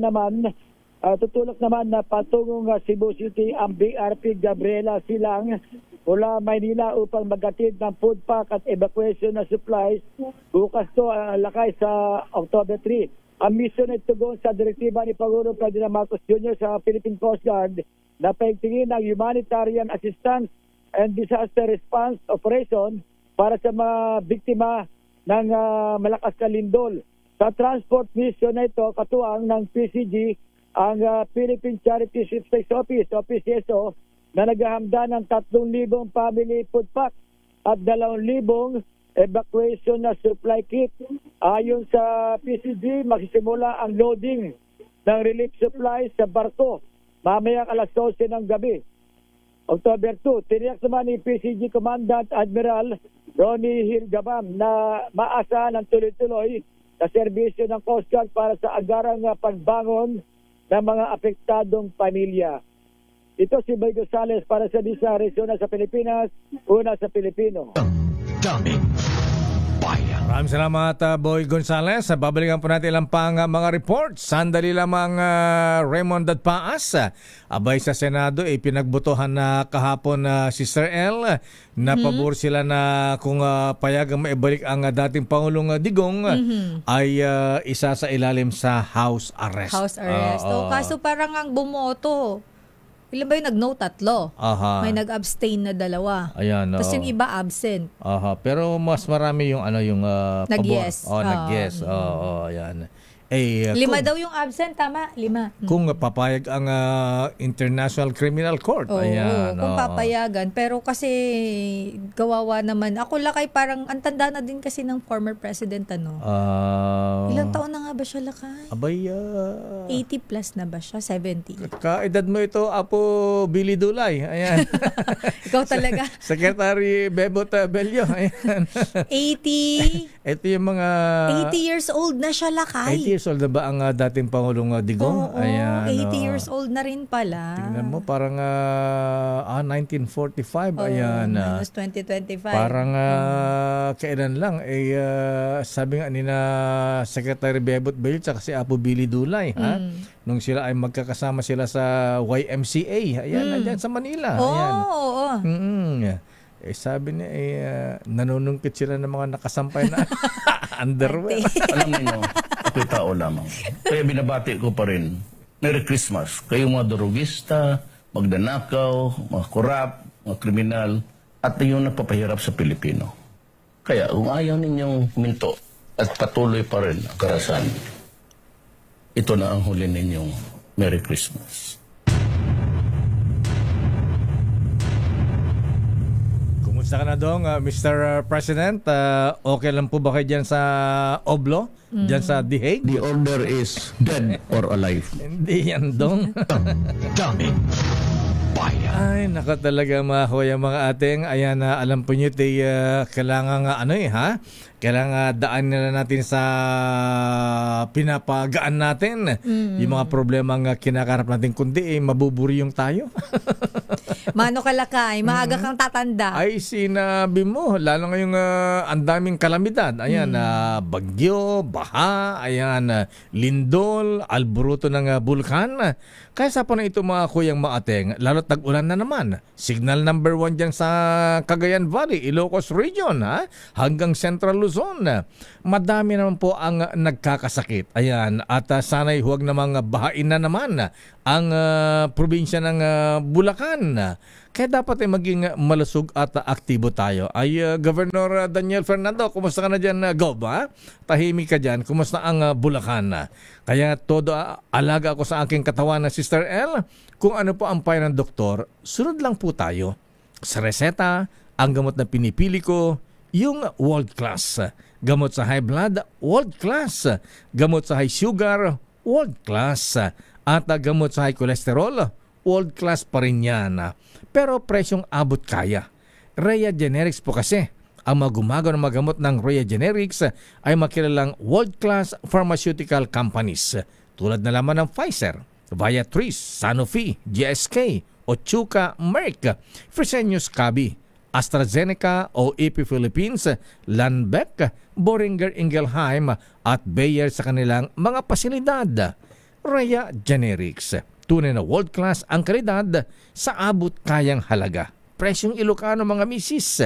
naman na patungong Cebu City ang BRP Gabriela Silang mula Maynila upang magatid ng food pack at evacuation na supplies. Bukas to Lakay sa October 3. Ang mission ay tugon sa direktiba ni Pangulong Ferdinand Marcos Jr. sa Philippine Coast Guard na paigtingin ng humanitarian assistance and disaster response operation para sa mga biktima ng malakas na lindol. Sa transport mission na ito, katuwang ng PCG, ang Philippine Charity Sweepstakes Office o PCSO na naghahanda ng 3,000 family food pack at 2,000 evacuation na supply kit. Ayon sa PCG, magsisimula ang loading ng relief supplies sa barko mamayang alas 12 ng gabi. October 2, tiniyak naman ni PCG Commandant Admiral Ronnie Hilgabam na maasahan ang tuloy-tuloy na serbisyo ng Coast Guard para sa agarang pagbangon ng mga apektadong pamilya. Ito si Boy Gonzales para sa Disa Arizona sa Pilipinas, una sa Pilipino. Maraming salamat, Boy Gonzales. Babalikan po natin ilang pang mga reports. Sandali lamang, Raymond Dadpaas. Abay sa Senado, pinagbotohan na kahapon si Sir L. Na pabor sila na kung payagang maibalik ang dating Pangulong Digong ay isa sa ilalim sa house arrest. House arrest. Kaso parang ang bumoto, ilan ba yung nag-no? 3. May nag-abstain na 2. Ayan. Tapos yung iba absent. Pero mas marami yung nag-yes. Nag-yes. Ayan. 5 daw yung absent, tama? 5. Kung papayag ang International Criminal Court. Ayan. Kung papayagan. Pero kasi kawawa naman. Ako Lakay, parang ang tanda na din kasi ng former president, ilang taon na nga ba siya, Lakay? Abay, 80 plus na ba siya? 70? Kaedad mo ito, Apo Billy Dulay. Ayan. Ikaw talaga. Secretary Bebot Bello. Ayan. 80. Ito yung mga 80 years old na siya, Lakay. 80 years old na ba ang dating Pangulong Digong? Ayan, 80 years old na rin pala. Tingnan mo, parang 1945. Ayan. Minus 2025. Parang kailan lang, sabi nga ni na Secretary Bebot Bello at si Apo Billy Dulay, nung sila ay magkakasama sila sa YMCA. Ayan, andyan sa Manila. Ayan. Sabi niya, nanunungkit sila ng mga nakasampay na underwear. Alam niyo, ako'y tao lamang. Kaya binabati ko pa rin, Merry Christmas. Kayong mga durugista, magdanakaw, mga korap, mga kriminal, at yung nagpapahirap sa Pilipino. Kaya kung ayaw ninyong minto at patuloy pa rin ang karasan, ito na ang huli ninyong Merry Christmas. Kumusta ka na dong, Mr. President? Okay lang po ba kayo dyan sa Oblo? Dyan sa The Hague? The order is dead or alive. Hindi yan dong. Ay, naka talaga mga kuya, mga ating. Ayan, alam po nyo, kailangan Kailangan daan nila natin sa pinapagaan natin. Yung mga problemang kinakaharap natin, kundi mabuburi yung tayo. Mano kalakay, maaga kang tatanda. Ay, sinabi mo, lalo ngayong ang daming kalamidad. Ayan, bagyo, baha, ayan, lindol, alboroto ng bulkan. Kaya sa po na ito mga kuyang maateng, lalo't tag-ulan na naman. Signal number 1 dyan sa Cagayan Valley, Ilocos Region, hanggang Central Luzon. Madami naman po ang nagkakasakit. Ayan, at sana'y huwag namang bahain na naman ang probinsya ng Bulacan. Kaya dapat ay maging malusog at aktibo tayo. Ay, Governor Daniel Fernando, kumusta ka na dyan, Gob? Tahimik ka dyan. Kumusta ang Bulacan? Kaya todo alaga ako sa aking katawan na Sister L. Kung ano po ang payo ng doktor, sunod lang po tayo. Sa reseta, ang gamot na pinipili ko, yung world class. Gamot sa high blood, world class. Gamot sa high sugar, world class. At gamot sa high cholesterol, world class pa rin yan. Pero presyong abot kaya. Rhea Generics po kasi. Ang mga gumagawa ng mga gamot ng Rhea Generics ay makilalang world-class pharmaceutical companies. Tulad na lamang ng Pfizer, Viatris, Sanofi, GSK, Otsuka, Merck, Fresenius Kabi, AstraZeneca o EP Philippines, Lundbeck, Boehringer Ingelheim at Bayer sa kanilang mga pasilidad. Rhea Generics. Tunay na world-class ang kalidad sa abot kayang halaga. Presyong Ilocano mga misis.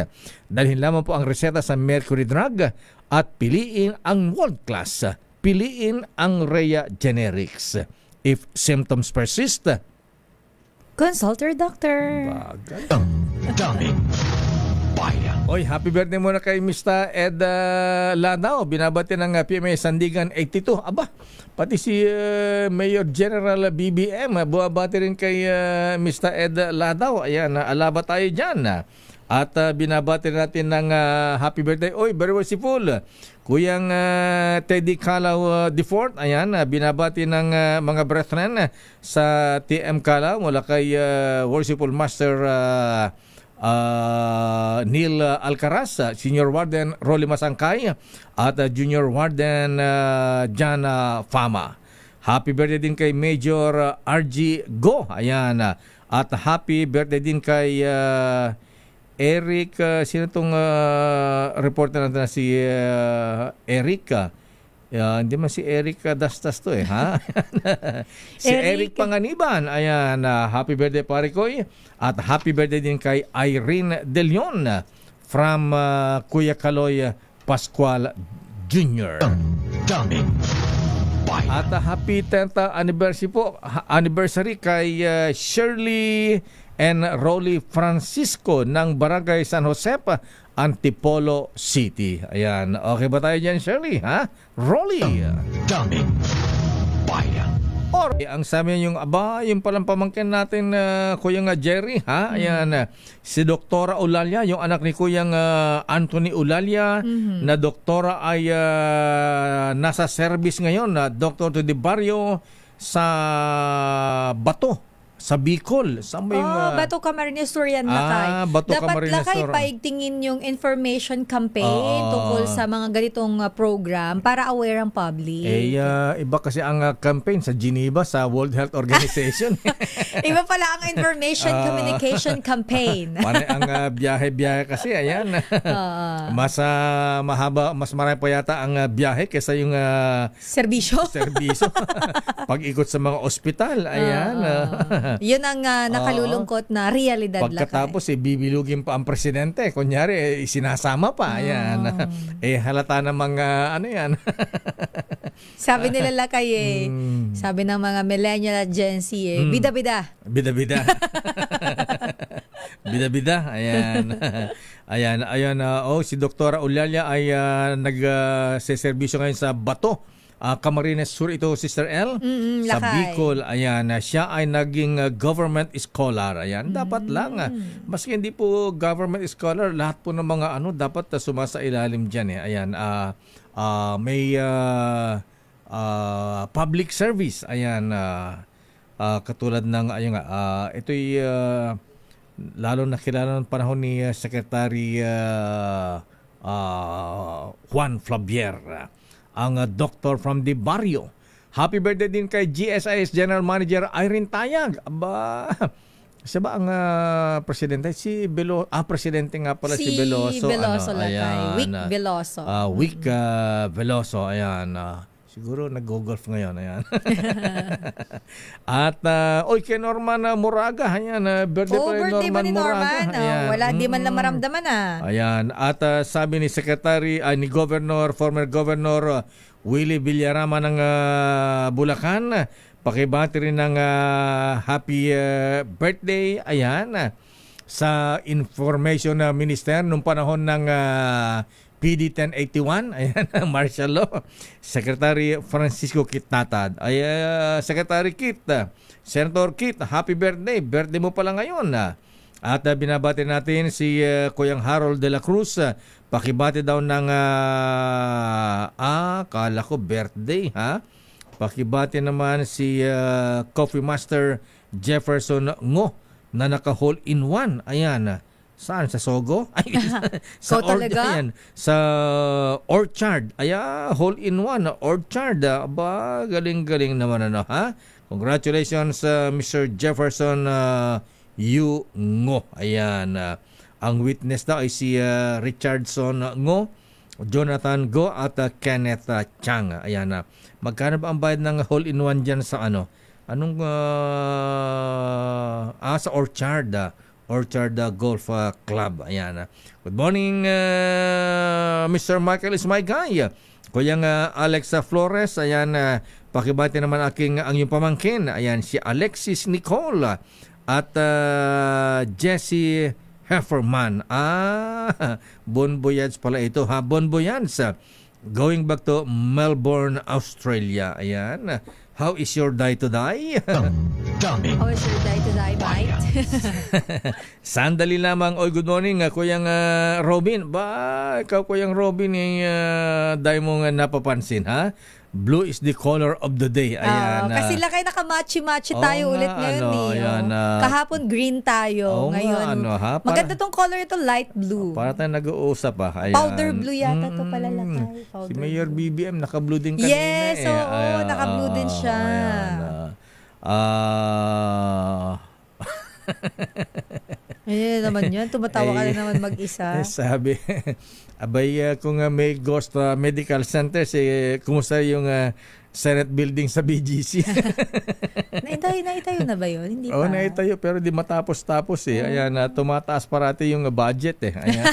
Dalhin lamang po ang reseta sa Mercury Drug at piliin ang world-class. Piliin ang Rhea Generics. If symptoms persist, consult your doctor. Daming bayan. Oy, happy birthday muna kay Mr. Ed Lanao. Binabati ng PMA Sandigan 82. Aba, pati si Mayor General BBM, buwabati rin kay Mr. Ed Lanao. Ayan, alaba tayo dyan. At binabati natin ng happy birthday. Oy, very merciful. Kuyang Teddy Calaw DeFort. Ayan, binabati ng mga brethren sa TM Calaw mula kay Worshipful Master Neil Alcaraz, Senior Warden Rolly Masangkay at Junior Warden Jana Fama. Happy birthday din kay Major RG Go. Ayan. At happy birthday din kay Eric, sino itong reporter natin na si Eric? Hindi man si Eric Dastas to ha? Si Eric Panganiban. Ayan, happy birthday pare ko. At happy birthday din kay Irene De Leon from Kuya Kaloy Pascual Jr. Daming bayan. At happy 10th anniversary kay Shirley and Rolly Francisco ng Barangay San Jose, Antipolo City. Ayan. Okay ba tayo dyan, Shirley? Ha? Rolly. Daming bayan. Or, ang sabi niya yung palang pamangkin natin, Kuyang Jerry, ha? Ayan. Si Doktora Ulalia, yung anak ni Kuyang Anthony Ulalia, na doktora ay nasa service ngayon, na Dr. de Barrio sa Bato. Sa Bicol. Saan ba yung, Bato Camarines Sur yan, Lakay. Bato Dapat Camarines Lakay Sur. paigtingin yung information campaign tungkol sa mga ganitong program para aware ang public. Iba kasi ang campaign sa Geneva, sa World Health Organization. Iba pala ang information communication campaign. Panay ang biyahe-biyahe kasi, ayan. Mas mahaba, mas marami pa yata ang biyahe kaysa yung serbisyo. Pag-ikot sa mga ospital, ayan. Yun ang nakalulungkot na realidad. Pagkatapos bibilugin pa ang presidente. Kunyari, sinasama pa. Ayan. Halata ng mga ano yan. Sabi nila Lakay sabi ng mga millennial at Gen Z bida-bida. Bida-bida. Bida-bida. Ayan. Ayan. Si Dr. Ulalia ay nag-serbisyo ngayon sa Bato. Camarines Sur ito, Sister L. Sa Bicol, ayan, siya ay naging government scholar. Ayan, dapat lang. Maski hindi po government scholar, lahat po ng mga dapat sumasa ilalim dyan. Ayan, may public service. Ayan, katulad ng, ito'y lalo nakilala ng panahon ni Secretary Juan Flavier, ang doctor from the barrio. Happy birthday din kay GSIS General Manager Irene Tayag. Aba, siya ba ang presidente? Si Veloso. Presidente nga pala si Veloso. Veloso Wick Veloso. Wick Veloso. Ayan. Siguro nag-golf ngayon. Ayan. At, kay Norman Moraga. Ayan. Birthday pa rin Norman Moraga. Ayan. Wala, di man lang maramdaman Ayan. At sabi ni ni former Governor Willie Villarama ng Bulacan, pakibati rin ng happy birthday, sa Information Minister nung panahon ng PD 1081, martial law, Secretary Francisco Kit Tatad. Secretary Kit, Senator Kit, happy birthday. Birthday mo pala ngayon. At binabati natin si Kuyang Harold de la Cruz. Pakibati daw ng kala ko birthday, Pakibati naman si Coffee Master Jefferson Ngo na naka-hole in one. Ayan. Saan? Sa Sogo? Sa sa Orchard. Hole in one. Orchard. Aba, galing-galing naman Congratulations Mr. Jefferson Yu Ngo. Ayan. Ang witness daw ay si Richardson Ngo, Jonathan Go at Kenneth Chang. Ayan. Magkano ba ang bayad ng hole-in-one dyan sa Anong sa Orchard. Orchard Golf Club. Ayan. Good morning, Mr. Michael is my guy. Kuyang Alex Flores. Ayan. Pakibati naman ang iyong pamangkin. Ayan, si Alexis Nicole at Jesse Hefferman. Bon voyage pala ito. Bon voyage. Going back to Melbourne, Australia. Ayan. How is your day to die? How is your day to die, mate? Sandali lamang. Good morning, Kuyang Robin. Ikaw, Kuyang Robin, dahil mong napapansin, Blue is the color of the day. Ayan. Kasi lakay nakamachi-machi tayo ulit ngayon. Kahapon green tayo. Ngayon. Maganda tong color ito, light blue. Para tayo nag-uusap Ayan. Powder blue yata to pala lakay. Si Mayor BBM naka-blue din kanina. Yes, naka-blue din siya. Naman yan. Tumatawa ka na naman mag-isa. Sabi, kung may Ghost Medical Center, kumusta yung Senate building sa BGC? Naitayo na ba yun? Hindi pa. Naitayo pero di matapos-tapos Ayan, tumataas parati yung budget Ayan.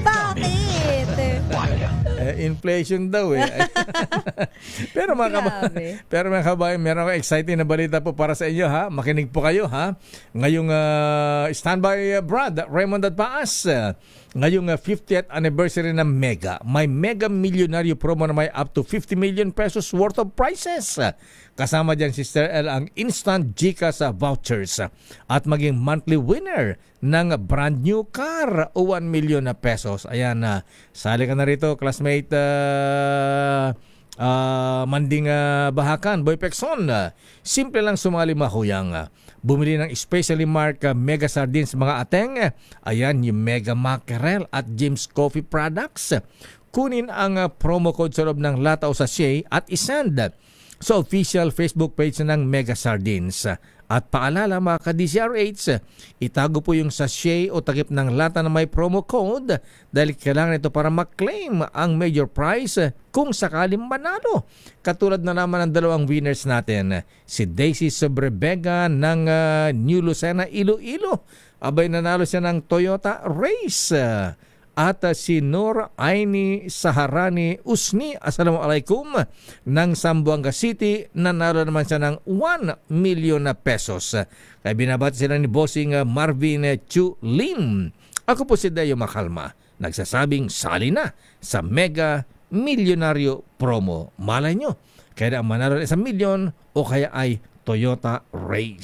Bakit? Inflation daw Pero mga kabayan, meron akong exciting na balita po para sa inyo Makinig po kayo Ngayong standby Brad Raymond at Paas. Ngayong 50th anniversary ng Mega. May Mega Millionario promo na may up to 50 million pesos worth of prizes. Kasama dyan si Sister L ang instant GCash vouchers at maging monthly winner ng brand new car o 1 million na pesos. Ayan sali ka na rito, classmate Manding Bahakan, Boy Pekson. Simple lang sumali mahuyang. Bumili ng specially marked Mega Sardines mga ateng. Ayan yung Mega Mackerel at James Coffee Products. Kunin ang promo code sa loob ng lata o sachet at isend sa official Facebook page ng Mega Sardines. At paalala mga ka-DCRH, itago po yung sachet o takip ng lata na may promo code dahil kailangan ito para mag-claim ang major prize kung sakaling manalo. Katulad na naman ng dalawang winners natin, si Daisy Sobrebega ng New Lucena, Iloilo. Abay nanalo siya ng Toyota Race. At si Nor Aini Saharani Usni, assalamualaikum, ng Zamboanga City, nanalo naman siya ng 1 million na pesos. Kaya binabati sila ni Bossing Marvin Chu Lim. Ako po si Dayo Makalma, nagsasabing sali na sa Mega Milyonaryo Promo. Malay nyo, kaya ang manalo sa milyon o kaya ay Toyota Race.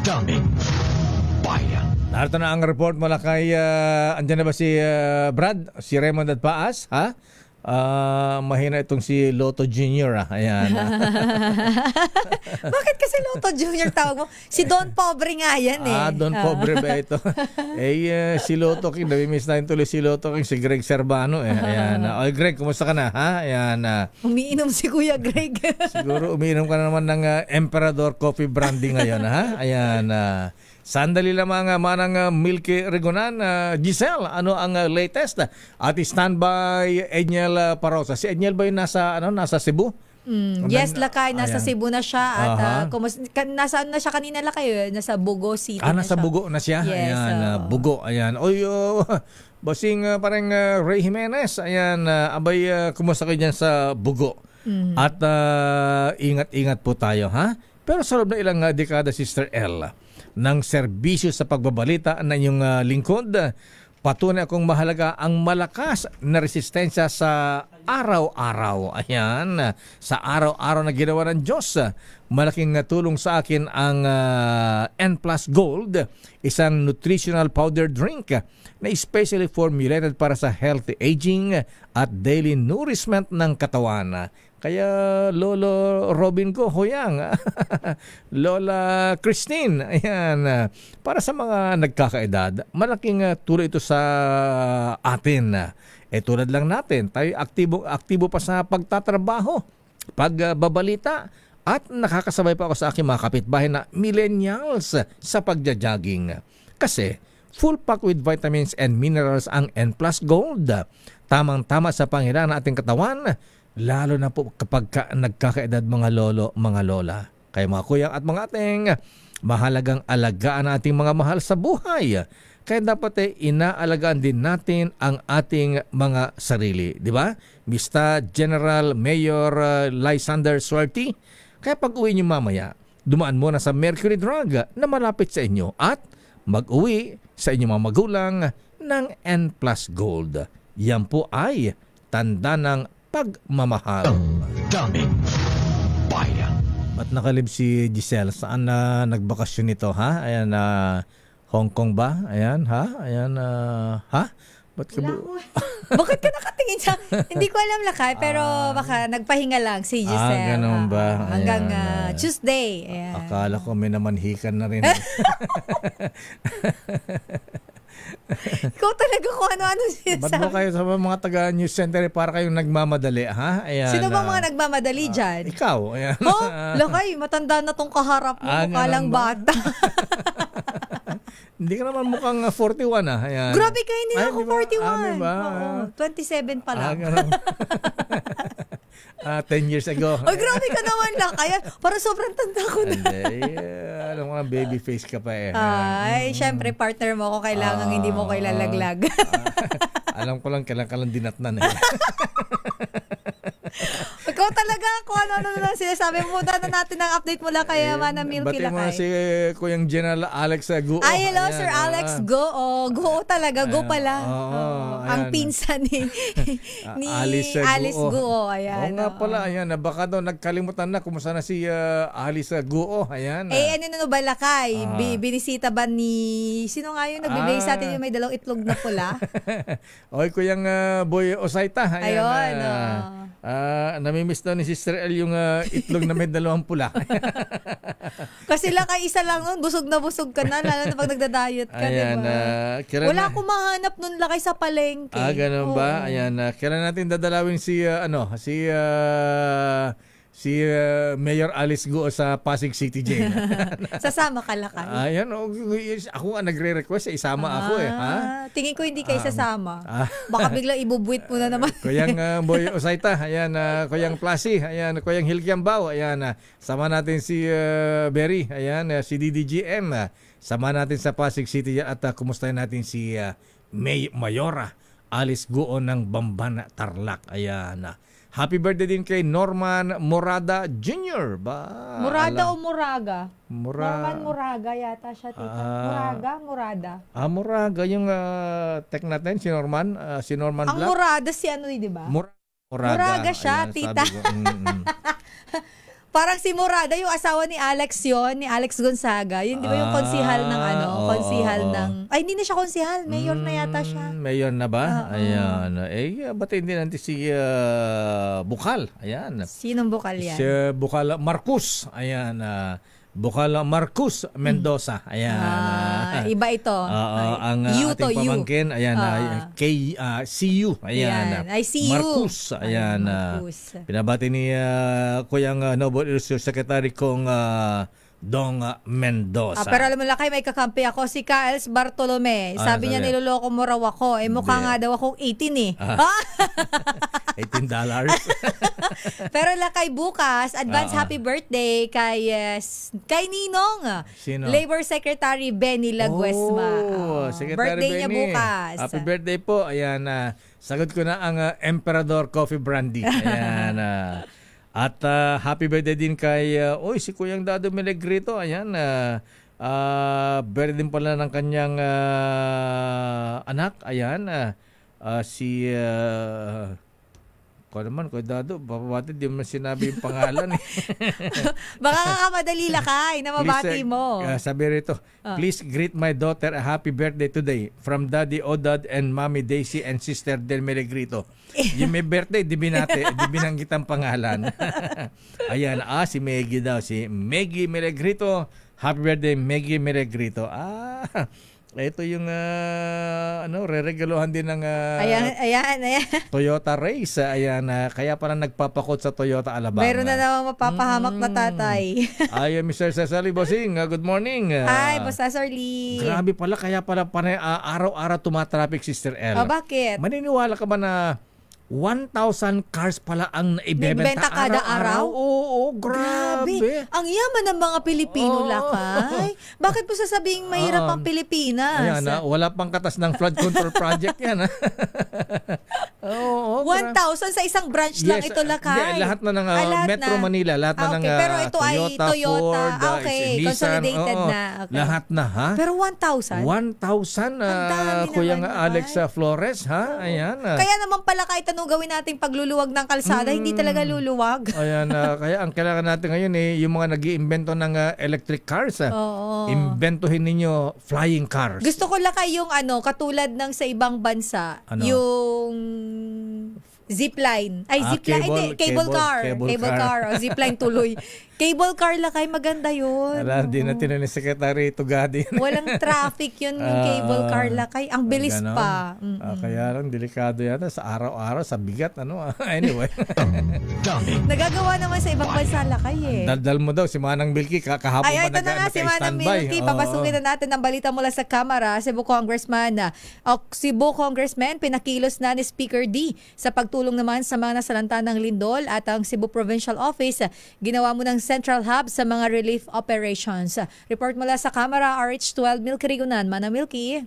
Daming bayan. Narito na ang report mula kay, andyan na ba si Brad? Si Raymond at Paas? mahina itong si Lotto Jr. Ayan. Bakit kasi Lotto Jr. tawag mo? Si Don Pobre nga yan eh. Don Pobre ba ito? Si Lotto King, namimiss natin tuloy si Lotto King, si Greg Servano Ayan. Greg, kumusta ka na? Ha? Ayan. Umiinom si Kuya Greg. Siguro umiinom ka na naman ng Emperador Coffee Brandy ngayon, ha? Ayan. Sandali lamang manang Milky Regonan. Giselle, ano ang latest? At standby Edniel Parosa. Si Edniel ba yung nasa Cebu? Yes, Lakay. Nasa Cebu na siya. At nasaan na siya kanina, Lakay? Nasa Bugo City nasa Bugo na siya? Yes, ayan, Bugo. Ayan. Bossing parang Ray Jimenez. Ayan, abay, kumusta kayo dyan sa Bugo? At ingat-ingat po tayo, ha? Pero sa loob na ilang dekada, Sister L, ng serbisyo sa pagbabalita ng iyong lingkod, patunay akong mahalaga ang malakas na resistensya sa araw-araw. Ayan, sa araw-araw na ginawa ng Diyos. Malaking tulong sa akin ang N+ Gold, isang nutritional powder drink na especially formulated para sa healthy aging at daily nourishment ng katawan. Kaya Lolo Robin ko, Hoyang, Lola Christine, ayan, para sa mga nagkakaedad, malaking tulong ito sa atin. Tulad lang natin, tayo aktibo pa sa pagtatrabaho, pagbabalita, at nakakasabay pa ako sa aking mga kapitbahay na millennials sa pagja-jogging. Kasi full pack with vitamins and minerals ang N+ Gold. Tamang-tama sa panghilangan ng ating katawan, lalo na po kapag nagkakaedad mga lolo, mga lola. Kaya mga kuya at mga ating, mahalagang alagaan ang ating mga mahal sa buhay. Kaya dapat inaalagaan din natin ang ating mga sarili. Di ba? Mr. General Mayor Lysander Suerte. Kaya pag uwi niyo mamaya, dumaan muna sa Mercury Drug na malapit sa inyo at mag-uwi sa inyong mga magulang ng N+ Gold. Yan po ay tanda ng pagmamahal. Daming bayan. Ba't nakalib si Giselle? Saan na nagbakasyon nito, ha? Ayan, Hong Kong ba? Ayan, ha? Ayan, ha? Ba't ka Bakit ka nakatingin sa... Hindi ko alam, Lakay, pero baka nagpahinga lang si Giselle. Ganun ba? Hanggang Tuesday. Ayan. Akala ko may namanhikan na rin. Ikaw talaga kung ano-ano sinasabi. Ba't mo kayo sa mga taga-news center para kayong nagmamadali, ha? Ayan, sino ba mga nagmamadali dyan? Ikaw. Ayan. Lakay, matanda na tong kaharap mo. Mukha lang bata. Hindi ka naman mukhang 41, ha? Ayan. Grabe ka, hindi na ako 41. Diba? Oo, 27 pa lang. 10 years ago. Ay, grabe ka naman, Lakay. Para sobrang tanda ko na. Hindi. Alam mo nga, baby face ka pa eh. Ay, syempre, partner mo ko. Kailangan hindi mo ko ilalaglag. Alam ko lang, kailangan ka lang dinatnan eh. Ikaw talaga, kung ano na sinasabi mo. Punta na natin ang update mula kay Mana Milky Lakay. Bati mo si Kuyang General Alex Guo. Ay, hello, Sir Alex Guo. Guo talaga, Guo pala. Ang pinsan ni Alice Guo. Ayan. Oo nga pala, ayan. Baka daw nagkalimutan na kumusta na si Alice Guo. Ayan. Ano ba, Lakay? Binisita ba ni... Sino nga yun? Nagbibigay sa atin yung may dalawang itlog na pula? Oy, Kuyang Boy Osaita. Ayun. Namimiss daw ni Sister L yung itlog na may dalawang pula. Kasi Lakay, isa lang nun. Busog na busog ka na. Lalo na pag nagda-diet ka, ayan, diba? Wala akong mahanap nun, Lakay, sa palengke. Ganun ba? Ayan, kailan natin dadalawin si Mayor Alice Guo sa Pasig City Jail. Sasama ka, Lakay. Ayan, ako nga nagre-request, isama ako eh. Ha? Tingin ko hindi kayo sasama. Baka biglang ibubuit mo na naman. Kuyang Boy Osaita, ayan, Kuyang Plasi, ayan, Kuyang Hilkiambao, ayan, sama natin si Berry, ayan, si DDGM, sama natin sa Pasig City at kumustahin natin si Mayora Alice Guo ng Bamban Tarlac. Ayan. Happy birthday din kay Norman Morada Jr. Murada o Moraga? Norman Moraga yata siya, tita. Morada. Moraga yung tech natin, si Norman Ang Black. Morada si ano, di ba? Moraga siya, Ayan, tita. Parang si Morada, yung asawa ni Alex yon, ni Alex Gonzaga. Yun, di ba yung konsihal ng konsihal ng... Ay, hindi na siya konsihal. Mayor na yata siya. Mayor na ba? Ayan. Ba't hindi natin si Bukal? Ayan. Sinong Bukal yan? Si Bukal Marcos. Ayan. Bukal Marcos Mendoza. Ayan. Iba ito. Ang ating pamangkin. Ayan. CU. Ayan. Ay, CU. Marcos. Ayan. Pinabati ni Kuyang Noble Secretary kong Dong Mendoza. Pero alam mo Lakay, may kakampi ako, si Kaels Bartolome. Sabi niya niloloko mo raw ako. Mukha nga daw akong 18 eh. $18. Pero Lakay, bukas, advance happy birthday kay Ninong. Sino? Labor Secretary Benny Laguesma. Secretary birthday niya Benny. bukas. Happy birthday po. Ayan. Sagot ko na ang Emperador Coffee Brandy. Ayan. At happy birthday din kay si Kuyang Dado Milegrito. Ayan. Birthday din pala ng kanyang anak. Ayan. Si ko naman, Kuya Dado, papabati, di mo sinabi yung pangalan eh. Baka kakamadali Lakay na mabati mo. Sabi rito, please greet my daughter a happy birthday today from Daddy Odad and Mommy Daisy and Sister Del Melegrito. Yung may birthday, di binanggit ang pangalan. Ayan, si Meggy daw, si Meggy Melegrito. Happy birthday, Meggy Melegrito. Ito yung re-regaluhan din ng ayan. Toyota Race. Ayan, kaya parang nagpapakot sa Toyota Alabama. Mayroon na naman mapapahamak na tatay. Ay, Mr. Cesar Lee Bossing, good morning. Hi, Boss Cesar Lee. Grabe pala, kaya pala araw-araw tumatraffic, Sister L. Bakit? Maniniwala ka ba na 1,000 cars pala ang naibebenta kada araw? Oo, grabe. Ang yaman ng mga Pilipino, Lakay. Bakit po sasabing mahirap ang Pilipinas? Ayan, wala pang katas ng flood control project yan. 1,000 sa isang branch lang ito, Lakay. Lahat na ng Metro Manila, lahat na ng pero ito Toyota, ay Toyota. Ford, Nissan, consolidated na. Okay. Lahat na, ha? Pero 1,000? 1,000, Kuya Alex Flores, ha? Ayan. Kaya naman pala kahit anong gawin nating pagluluwag ng kalsada, hindi talaga luluwag. Ayan, kaya ang kailangan natin ngayon yung mga nag-iimbento ng electric cars. Imbentohin ninyo flying cars. Gusto ko Lakay yung katulad ng sa ibang bansa, yung zipline. Ay, zipline. Cable car. Zipline tuloy. Cable car Lakay, maganda yun. Hindi na tinanong ni Secretary Tugadi. Walang traffic yun yung cable car Lakay. Ang bilis pa. Kaya lang, delikado yata sa araw-araw, sa bigat. Anyway. Nagagawa naman sa ibang bansa Lakay eh. Daldal mo daw, si Manang Milky, kakahapon pa ito na nga si Manang Milky. Papasukin na natin ang balita mula sa Kamara. Cebu Congressman, pinakilos na ni Speaker D sa pagtulong naman sa mga nasalanta ng lindol at ang Cebu Provincial Office. Ginawa mo ng Central Hub sa mga relief operations. Report mula sa Kamara, RH12, Milky Rigunan. Manang Milky.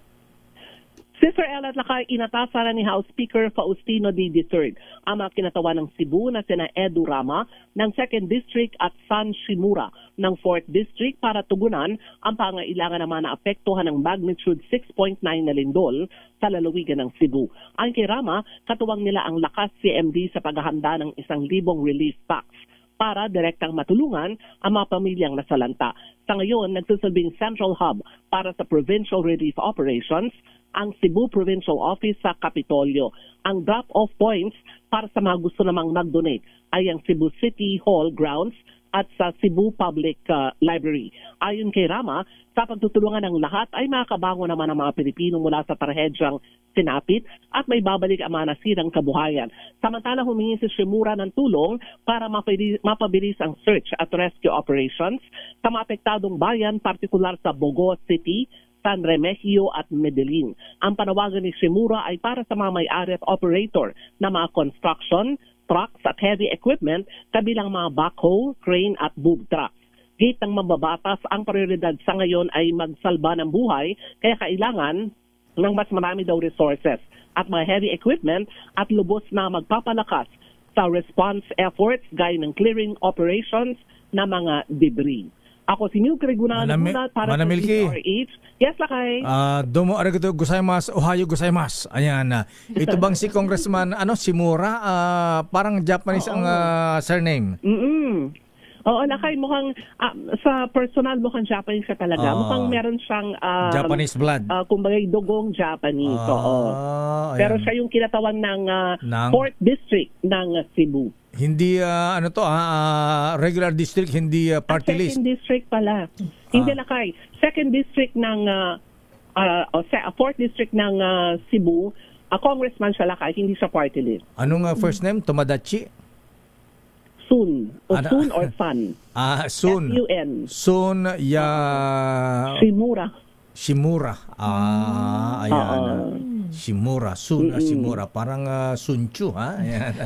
Sister Ella, Lakay, inatasan ni House Speaker Faustino D. III ang mga kinatawa ng Cebu na sina Edu Rama ng 2nd District at San Shimura ng 4th District para tugunan ang pangailangan naman na apektuhan ng magnitude 6.9 na lindol sa lalawigan ng Cebu. Ang kay Rama, katuwang nila ang lakas CMD sa paghahanda ng 1,000 relief packs para direktang matulungan ang mga pamilyang nasalanta. Sa ngayon, nagsisilbing Central Hub para sa Provincial Relief Operations ang Cebu Provincial Office sa Kapitolyo. Ang drop-off points para sa mga gusto namang mag-donate ay ang Cebu City Hall grounds at sa Cebu Public Library. Ayon kay Rama, sa pagtutulungan ng lahat ay makakabango naman ang mga Pilipino mula sa trahedyang sinapit at may babalik ang mga nasirang kabuhayan. Samantala humingi si Shimura ng tulong para mapabilis ang search at rescue operations sa mga apektadong bayan, partikular sa Bogo City, San Remigio at Medellin. Ang panawagan ni Shimura ay para sa mga may-ari at operator na mga construction, trucks at heavy equipment kabilang mga backhoe, crane at boom trucks. Gate ng mababatas, ang prioridad sa ngayon ay magsalba ng buhay kaya kailangan ng mas marami daw resources at mga heavy equipment at lubos na magpapalakas sa response efforts gaya ng clearing operations na mga debris. Ako si Milky Rigunan para sa DRH. Yes, Lakay. Domo arigato gozaimasu, ohayo gozaimasu. Ayan. Ito bang si Congressman Shimura? Parang Japanese ang surname. Oo, Lakay, mukhang sa personal mukhang Japanese siya talaga. Mukhang meron siyang Japanese blood. Kumbaga dugong Japanese. Oo. Pero siya yung kinatawan ng 4th District ng Cebu. Hindi regular district, hindi party list. Second district pala. Hindi, Lakay. Second district ng 4th district ng Cebu, congressman siya, Lakay, hindi siya party list. Anong first name? Tomadachi? Sun. O Sun or Sun. Sun. S-U-N. Sun Shimura. Ayan. Shimura. Sun Shimura. Parang Sun Tzu, ha? Ayan.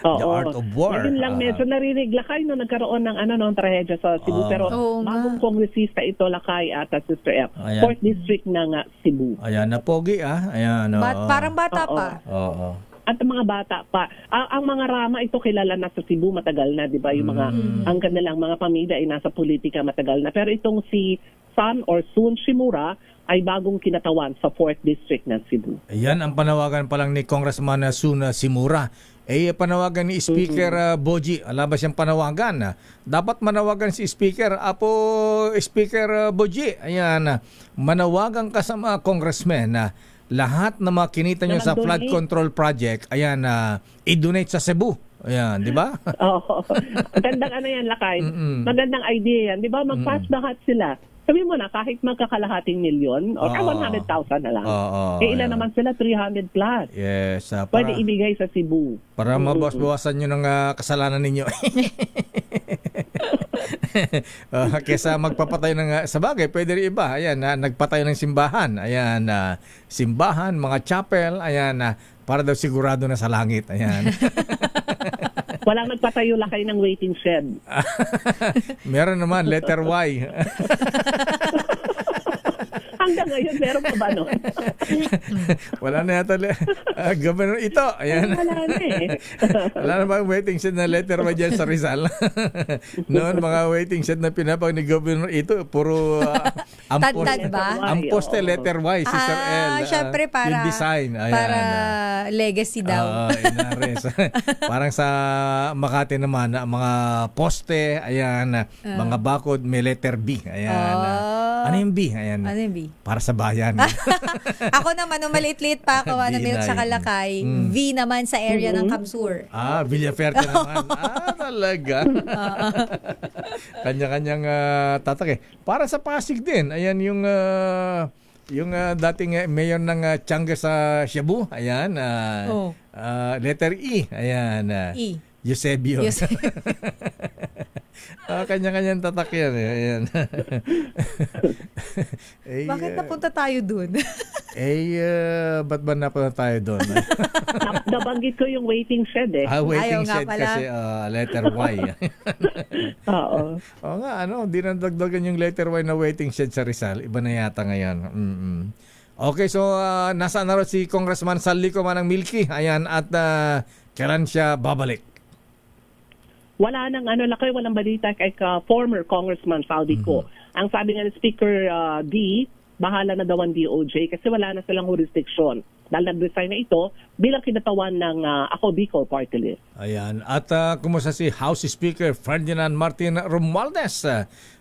The Art of War. Ngayon lang, medyo narinig, Lakay, no, nagkaroon ng trahedya sa Cebu. Pero bagong kongresista ito, Lakay, at Sister F. 4th District ng Cebu. Ayan, napogi, Ayan. Parang bata pa. Oo. At mga bata pa. Ang mga Rama ito kilala na sa Cebu matagal na, 'di ba? Yung mga ang kanilang mga pamilya ay nasa politika matagal na. Pero itong si Sun or Sun Shimura ay bagong kinatawan sa 4th District ng Cebu. Ayan ang panawagan pa lang ni Congressman Sun Shimura. Panawagan ni Speaker Boji. Alam ba siyang panawagan? Dapat manawagan si Speaker Speaker Boji. Ayan, manawagan ka sa mga congressmen lahat na mga kinita nyo sa flood control project, ayan, i-donate sa Cebu. Ayan, di ba? Oo. Magandang yan, Lakay. Magandang idea yan. Di ba? Mag-pass lahat sila. Sabi mo na, kahit magkakalahating milyon or 100,000 na lang. Ilan naman sila? 300 plus. Yes. Pwede ibigay sa Cebu. Para mabawas-bawasan nyo ng kasalanan ninyo. Kesa magpapatay ng sa bagay, pwede rin iba. Ayan, nagpatay ng simbahan. Ayan, simbahan, mga chapel, ayan, para daw sigurado na sa langit. Ayan. Walang nagpatayo, Lakay, ng waiting shed. Meron naman, letter Y. Hanggang ngayon, meron pa ba nun? Wala na yata. Governor ito. Ayan. Wala na Wala na bang waiting shed na letter Y dyan sa Rizal? Noon, mga waiting shed na pinapag ni Governor ito, puro ang poste letter Y, Sister L. Syempre para, yung design. Ayan, para legacy daw. Parang sa Makati naman, mga poste, ayan, mga bakod, may letter B. Ayan. Ano yung B? Ayan. Ano yung B? Para sa bayan. Ako naman, nung maliit-liit pa ako, milk sa Kalakay, V naman sa area ng Kamsur. Villaferte naman. Talaga. Kanya-kanyang tatak. Para sa Pasig din. Ayan yung dating mayor ng Tianga sa Cebu. Ayan. Letter E. Ayan. E. Eusebio. Kanya-kanyang tatak yan. Ayan. Bakit napunta tayo dun? Ba't ba napunta tayo dun? Nabanggit ko yung waiting shed waiting shed kasi letter Y. Oo. Oo nga, di na dagdagan yung letter Y na waiting shed sa Rizal. Iba na yata ngayon. Okay, so nasaan na rin si Congressman Sallico Manang Milky? Ayan, at kailan siya babalik? Wala nang Lakay, walang balita kay former Congressman Saldico. Ang sabi nga ni Speaker D, bahala na daw ang DOJ kasi wala na silang jurisdiction. Dahil nag-resign na ito bilang kinatawan ng Ako Bicol Party List. Ayan. At kumusta si House Speaker Ferdinand Martin Romualdez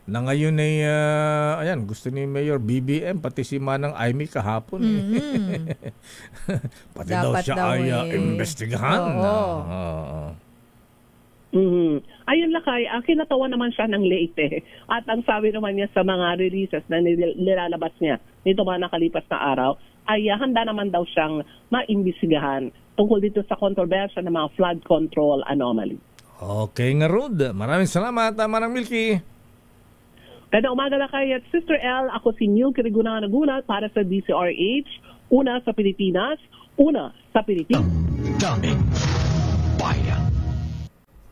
na ngayon ay gusto ni Mayor BBM pati si Manang Aimee kahapon. Pati daw siya ay imbestigahan. Ayun, Lakay, kinatawa naman siya ng Leyte. At ang sabi naman niya sa mga releases na nilalabas niya nito mga nakalipas na araw, ay handa naman daw siyang maimbisigahan tungkol dito sa kontrobersya ng mga flood control anomaly. Okay nga, Rod. Maraming salamat, Manang Milky. Kada umaga, Lakay at Sister L, ako si Neil Kirigunan nagulat para sa DCRH. Una sa Pilipinas, una sa Pilipinas. Daming bayan.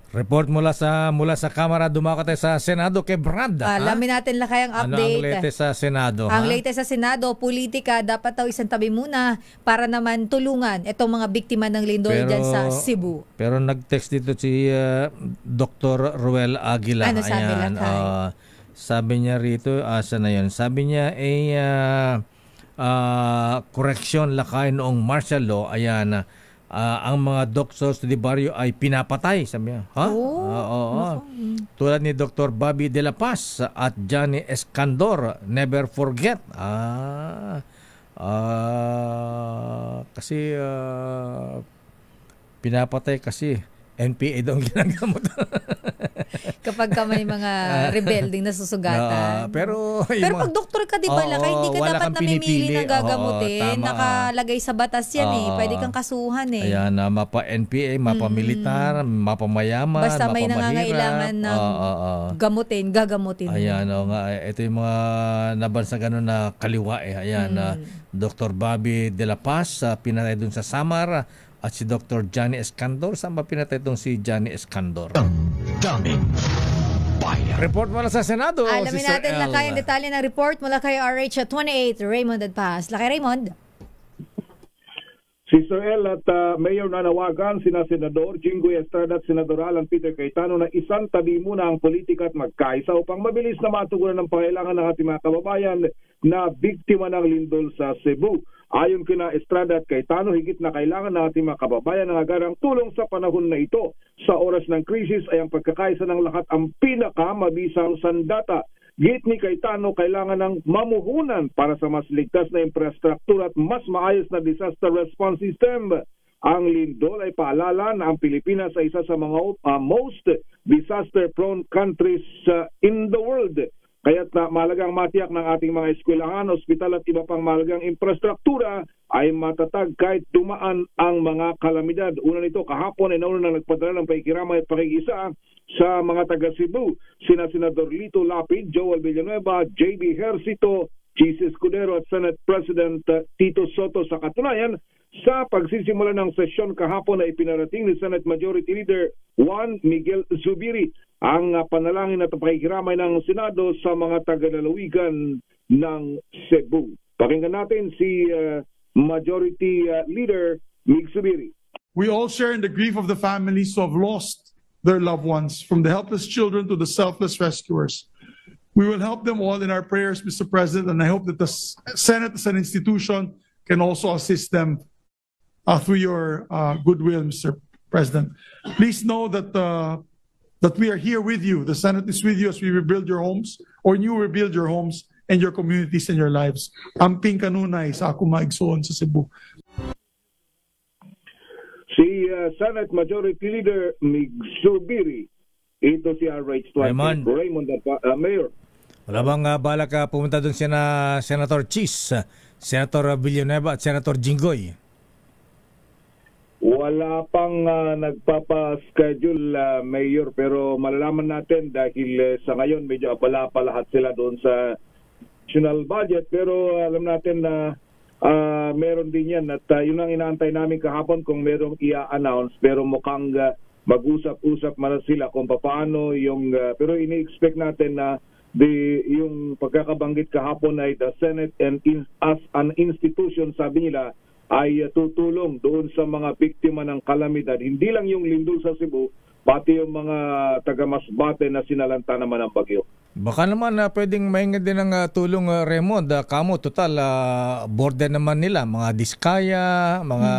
Report mula sa Kamara, dumako tayo sa Senado kay Brad. Alamin natin Lakay ang update. Ano ang latest sa Senado? Ang latest sa Senado, politika, dapat daw isang tabi muna para naman tulungan itong mga biktima ng lindol dyan sa Cebu. Pero nag-text dito si Dr. Ruel Aguila. Ano sabi Lakay? Sabi niya rito, asa na yun? Sabi niya correction Lakay noong martial law, ayan, ang mga doctors de barrio ay pinapatay, sabi niya. Ha? Oo. Tulad ni Dr. Bobby De La Paz at Johnny Escandor, never forget. Kasi pinapatay kasi NPA daw ang ginagamot. Kapag ka may mga rebelding na susugatan. Pero pag doktor ka, di ba, Lakay, hindi ka dapat namimili ng gagamutin. Nakalagay sa batas yan Pwede kang kasuhan Ayan, mapa-NPA, mapa-militar, mapamayaman, basta may mapamahirap. nangangailangan ng gamutin, gagamutin. Ayan, ito yung mga nabansa gano'n na kaliwa Ayan, Dr. Bobby De La Paz, pinatay dun sa Samar. At si Dr. Johnny Escandor. Saan ba pinatay itong si Johnny Escandor? Report mula sa Senado. Alamin natin Lakay ang detalye ng report mula kay RH28 Raymond Adpaz. Lakay Raymond. Sister El at Mayor nanawagan sina Senador Jinggoy Estrada at Senador Alan Peter Cayetano na isang tabi muna ang politika at magkaisa upang mabilis na matugunan ng pangailangan ng ating mga kababayan na biktima ng lindol sa Cebu. Ayon kina Estrada at Cayetano, higit na kailangan ng ating mga kababayan ng agarang tulong sa panahon na ito. Sa oras ng krisis ay ang pagkakaisa ng lahat ang pinakamabisang sandata. Git ni Cayetano, kailangan ng mamuhunan para sa mas ligtas na infrastruktura at mas maayos na disaster response system. Ang lindol ay paalala na ang Pilipinas ay isa sa mga most disaster-prone countries in the world. Kaya't mahalagang matiyak ng ating mga eskwelahan, ospital at iba pang mahalagang infrastruktura ay matatag kahit dumaan ang mga kalamidad. Una nito, kahapon ay nauna na nagpadala ng pakikiramay at pakikisa sa mga taga Cebu. Sina Senador Lito Lapid, Joel Villanueva, J.B. Hercito, Chis Escudero at Senate President Tito Soto. Sa katunayan, sa pagsisimula ng sesyon kahapon ay pinarating ni Senate Majority Leader Juan Miguel Zubiri ang panalangin at pakikiramay ng Senado sa mga taga-lalawigan ng Cebu. Pakinggan natin si Majority Leader Mig Zubiri. We all share in the grief of the families who have lost their loved ones, from the helpless children to the selfless rescuers. We will help them all in our prayers, Mr. President, and I hope that the Senate as an institution can also assist them through your goodwill, Mr. President. Please know that that we are here with you. The Senate is with you as we rebuild your homes, or you rebuild your homes and your communities and your lives. Amping kanunay sa ako maigsoon sa Cebu. Si Senate Majority Leader Mig Zubiri, ito si RH28 Raymond Mayor. Wala bang balak pumunta doon Senator Chis, Senator Villanueva at Senator Jinggoy? Wala pang nagpapaschedule, Mayor, pero malalaman natin dahil sa ngayon medyo abala pa lahat sila doon sa national budget. Pero alam natin na meron din yan at yun ang inaantay namin kahapon kung merong i-announce. Pero mukhang mag-usap-usap man sila kung paano yung... pero ini-expect natin na yung pagkakabanggit kahapon ay the Senate and as an institution, sabi nila, ay tutulong doon sa mga biktima ng kalamidad. Hindi lang yung lindol sa Cebu, pati yung mga taga-Masbate na sinalanta naman ng bagyo. Baka naman pwedeng mahinga din ng tulong, Raymond. Kamo, total, border naman nila. Mga Diskaya, mga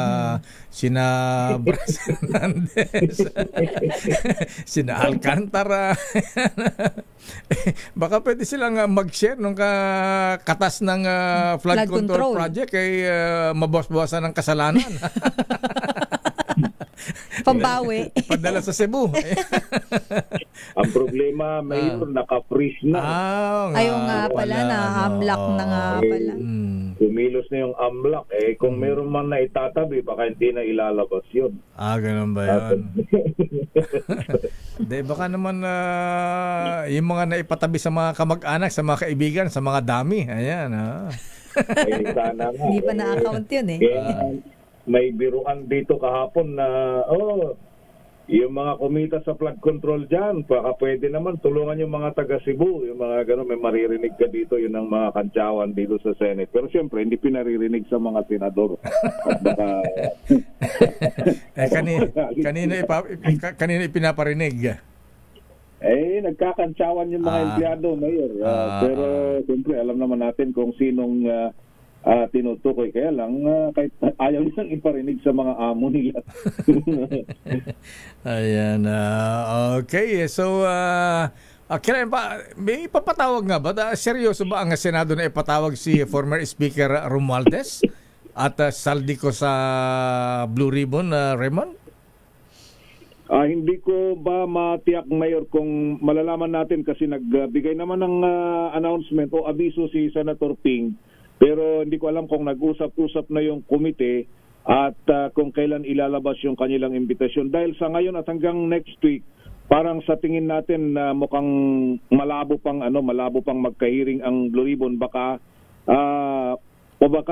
sina Bras Hernandez, sina Alcantara. Baka pwede silang mag-share ng katas ng flood control project kay mabos-bawasan ng kasalanan. Pambawi. Padala sa Cebu. Ang problema, Mayor, naka-freeze na. Ayun nga pala, na-amlock na nga pala. Kumilos na yung amlock. Kung meron man na itatabi, baka hindi na ilalabas yun. Ganun ba yun? Baka naman yung mga naipatabi sa mga kamag-anak, sa mga kaibigan, sa mga dami. Ayan. Sana nga. Hindi pa na-account yun May biruan dito kahapon na yung mga kumita sa flood control dyan, baka pwede naman tulungan yung mga taga Cebu, yung mga gano'n, may maririnig ka dito, yun ang mga kantsawan dito sa Senate. Pero siyempre, hindi pinaririnig sa mga senador. At baka... kanina ipinaparinig? Nagkakantsawan yung mga empleyado, Mayor. Pero siyempre, alam naman natin kung sinong tinutukoy. Kaya lang, kahit ayaw nilang iparinig sa mga amo nila. Ayan. Okay. So, kailan ba, may ipapatawag nga ba? Seryoso ba ang Senado na ipatawag si former Speaker Romualdez at saldi ko sa Blue Ribbon, Raymond? Hindi ko ba matiyak, Mayor, kung malalaman natin kasi nagbigay naman ng announcement o abiso si Senator Ping, pero hindi ko alam kung nag-usap-usap na yung komite at kung kailan ilalabas yung kanilang imbitasyon. Dahil sa ngayon at hanggang next week, parang sa tingin natin na mukhang malabo pang magka-hearing ang Blue Ribbon, baka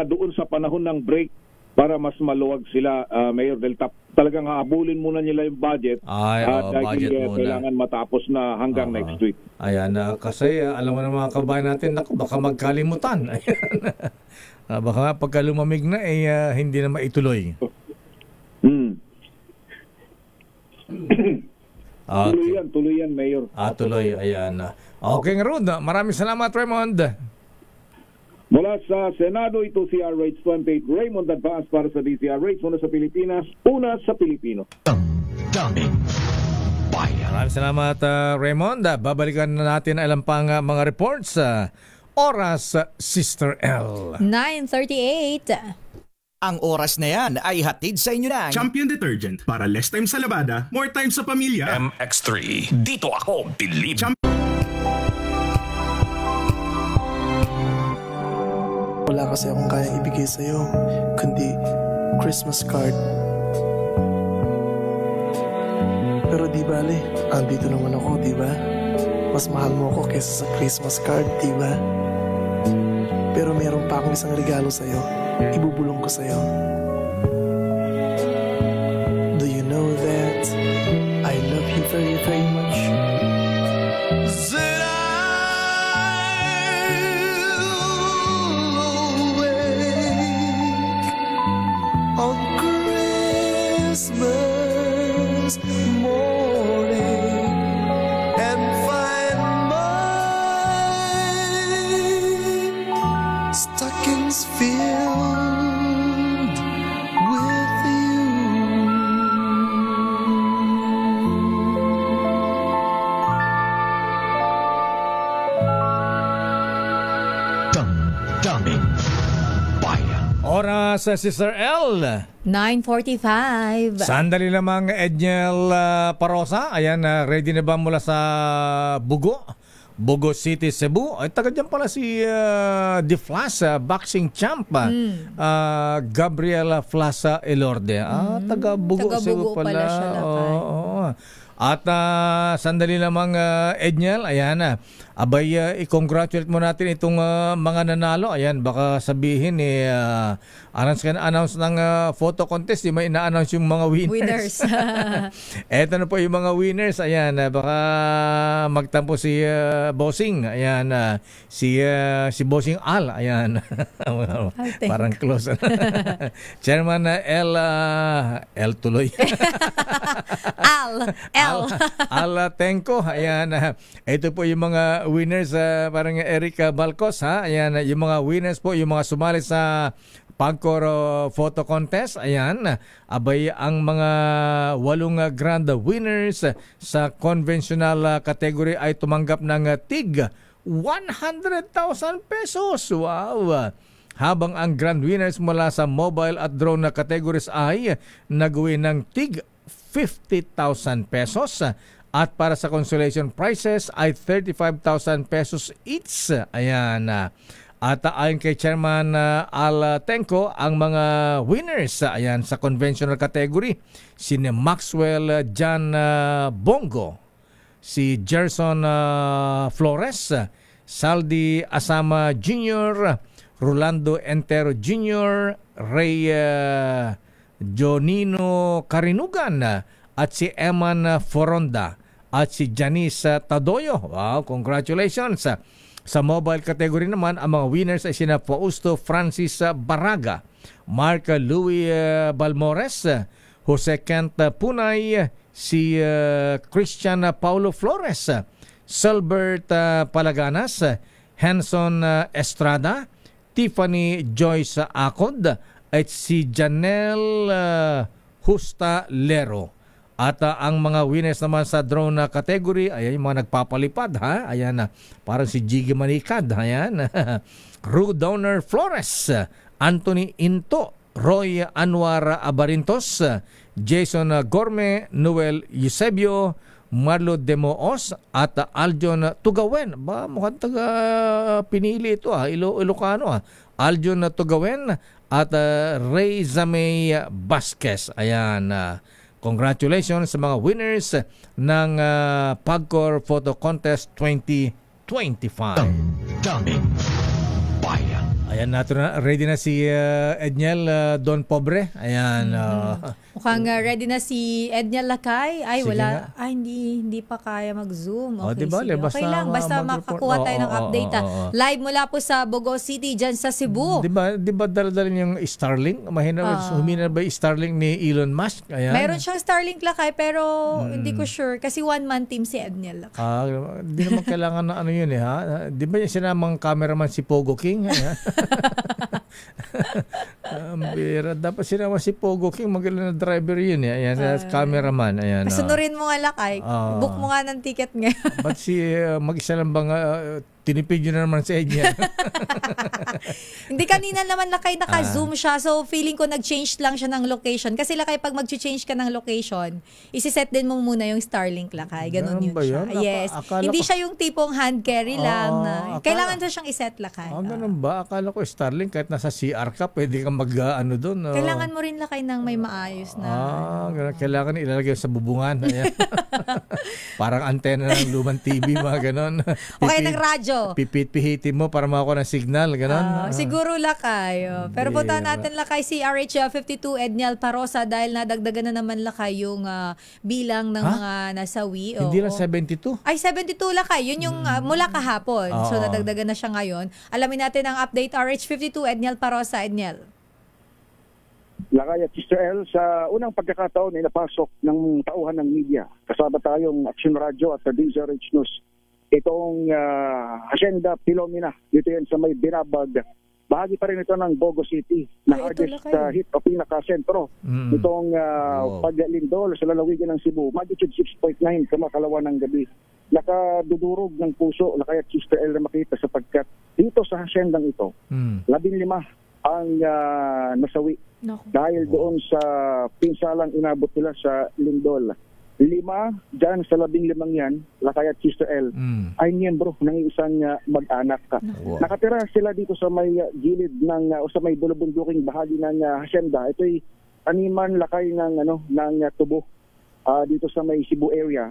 doon sa panahon ng break para mas maluwag sila, Mayor, dahil talagang haabulin muna nila yung budget at budget muna. Kailangan matapos na hanggang next week. Ayan, kasi alam mo na mga kabayan natin, baka magkalimutan. Ayan. Baka pagka lumamig na, hindi na maituloy. Okay. Tuloy yan, Mayor. Tuloy, ayan. Okay, Rod, maraming salamat, Raymond. Mula sa Senado, ito si RH 28 Raymond Advance para sa DZRH, una sa Pilipinas, una sa Pilipino. Maraming salamat, Raymond. Babalikan na natin alam pang mga reports. Oras, Sister L. 9:38. Ang oras na yan ay hatid sa inyo ng Champion Detergent para less time sa labada, more time sa pamilya. MX3. Dito ako, believe. Wala kasi akong kayang ibigay sa'yo, kundi Christmas card. Pero di bale, andito naman ako, di ba? Mas mahal mo ako kaysa sa Christmas card, di ba? Pero meron pa akong isang regalo sa'yo, ibubulong ko sa'yo. Do you know that I love you very, very much? On Christmas morning and find my stockings filled with you. Damdaming Bayan. Oras, Sister L. 9:45. Sandali lamang, Edniel Parosa. Ayan, ready na ba mula sa Bugo City, Cebu? Ay, taga dyan pala si The Flas, boxing champ. Gabriela Flasa Elorde. Taga Bugo, Cebu pala siya. At sandali lamang, Edniel, ayan, abay, i-congratulate mo natin itong mga nanalo. Ayan, baka sabihin, announce ng photo contest, may ina-announce yung mga winners. Eto na po yung mga winners. Ayan, baka magtampo si Bossing. Ayan, si Bossing Al. Ayan, parang close. Chairman L tuloy. Al Tenko. Ayan, ito po yung mga winners, parang Eric Balcos, ha? Ayan, yung mga winners po, yung mga sumali sa Pagcor photo contest. Ayan, abay, ang mga 8 grand winners sa conventional category ay tumanggap ng tig 100,000 pesos. Wow! Habang ang grand winners mula sa mobile at drone na categories ay nagawin ng tig 50,000 pesos. At para sa consolation prizes ay 35,000 pesos each. Ayan. At ayon kay Chairman Al Tenco, ang mga winners ayan sa conventional category, si Maxwell John Bongo, si Gerson Flores, Saldi Asama Jr., Rolando Entero Jr., Ray Jonino Karinugan, at si Eman Foronda at si Janice Tadoyo. Wow, congratulations. Sa mobile category naman, ang mga winners ay sina Fausto Francis Baraga, Mark Louis Balmores, Jose Kent Punay, si Christian Paulo Flores, Silbert Palaganas, Henson Estrada, Tiffany Joyce Acod at si Janelle Justa Lero. At ang mga winners naman sa drone na category, ayan yung mga nagpapalipad, ha? Ayan na, parang si Jiggy Manikad, ayan. Ru Donner Flores, Anthony Into, Roy Anwar Abarintos, Jason Gorme, Noel Eusebio, Marlo Demoos at Aljon Tugawen. Ba, mukhang taga pinili ito, Ilocano. Aljon Tugawen at Ray Zamay Vasquez. Ayan. Congratulations sa mga winners ng PAGCOR Photo Contest 2025. Daming bayan. Ayan, ready na si Edniel Don Pobre. Ayan. Mukhang ready na si Edniel Lakay. Ay, Sige wala. nga. Ay, hindi pa kaya mag-zoom. Okay, diba, sige. Okay lang, basta makakuha tayo ng update. Live mula po sa Bogo City, dyan sa Cebu. Di ba dala-dala yung Starlink? Humina ba yung Starlink ni Elon Musk? Ayan. Meron siyang Starlink Lakay, pero hindi ko sure. Kasi one-man team si Edniel Lakay. Di naman kailangan na ano yun ha? Di ba yung sinamang cameraman si Pogo King? Dapat sinama si Pogo King, magaling na driver yun. Ayan, cameraman. Ayan, Sunurin mo nga Lakay. Book mo nga ng ticket ngayon. Ba't mag-isa lang bang tinipid yun na naman sa Edniel? Hindi, kanina naman Lakay naka-zoom siya. So feeling ko nag-change lang siya ng location. Kasi Lakay, pag mag-change ka ng location, isi-set din mo muna yung Starlink Lakay. Ganun yun siya. Yes. Hindi siya yung tipong hand carry lang. Kailangan siya siyang iset Lakay. Ganun ba? Akala ko Starlink kahit nasa CR ka, pwede kang mag-ano doon. Kailangan mo rin Lakay ng may maayos na. Kailangan ilalagay sa bubungan. Parang antena ng lumang TV, mga ganon. Okay, ng radyo. Pipit-pihitin mo para makakuha ng signal, ganon. Siguro Lakay. Pero punta natin Lakay si RH52 Edniel Parosa dahil nadagdagan na naman Lakay yung bilang ng mga nasawi. Hindi lang 72? Ay, 72 Lakay. Yun yung mula kahapon. So nadagdagan na siya ngayon. Alamin natin ang update. RH52 Edniel Parosa. Edniel. Lakay at Sister L, sa unang pagkakataon ay napasok ng tauhan ng media. Kasama tayong Action Radio at DZRH News. Itong Hacienda Pilomina, dito yan sa may Binabag. Bahagi pa rin ito ng Bogo City na hardest hit o pinaka-sentro. Itong paglindol sa lalawigan ng Cebu, magnitude 6.9 kamakalawa ng gabi. Nakadudurog ng puso, Lakay at Sister L na makita sapagkat dito sa haciendang ito, 15 ang nasawi. Dahil doon sa pinsalang inabot nila sa lindol. 5 dyan sa 15 yan, Lakay at Sister L, ay miyembro ng isang mag-anak. Nakatira sila dito sa may gilid ng o sa may bulubunduking bahagi ng hacienda. Ito'y taniman Lakay ng tubo dito sa may Cebu area.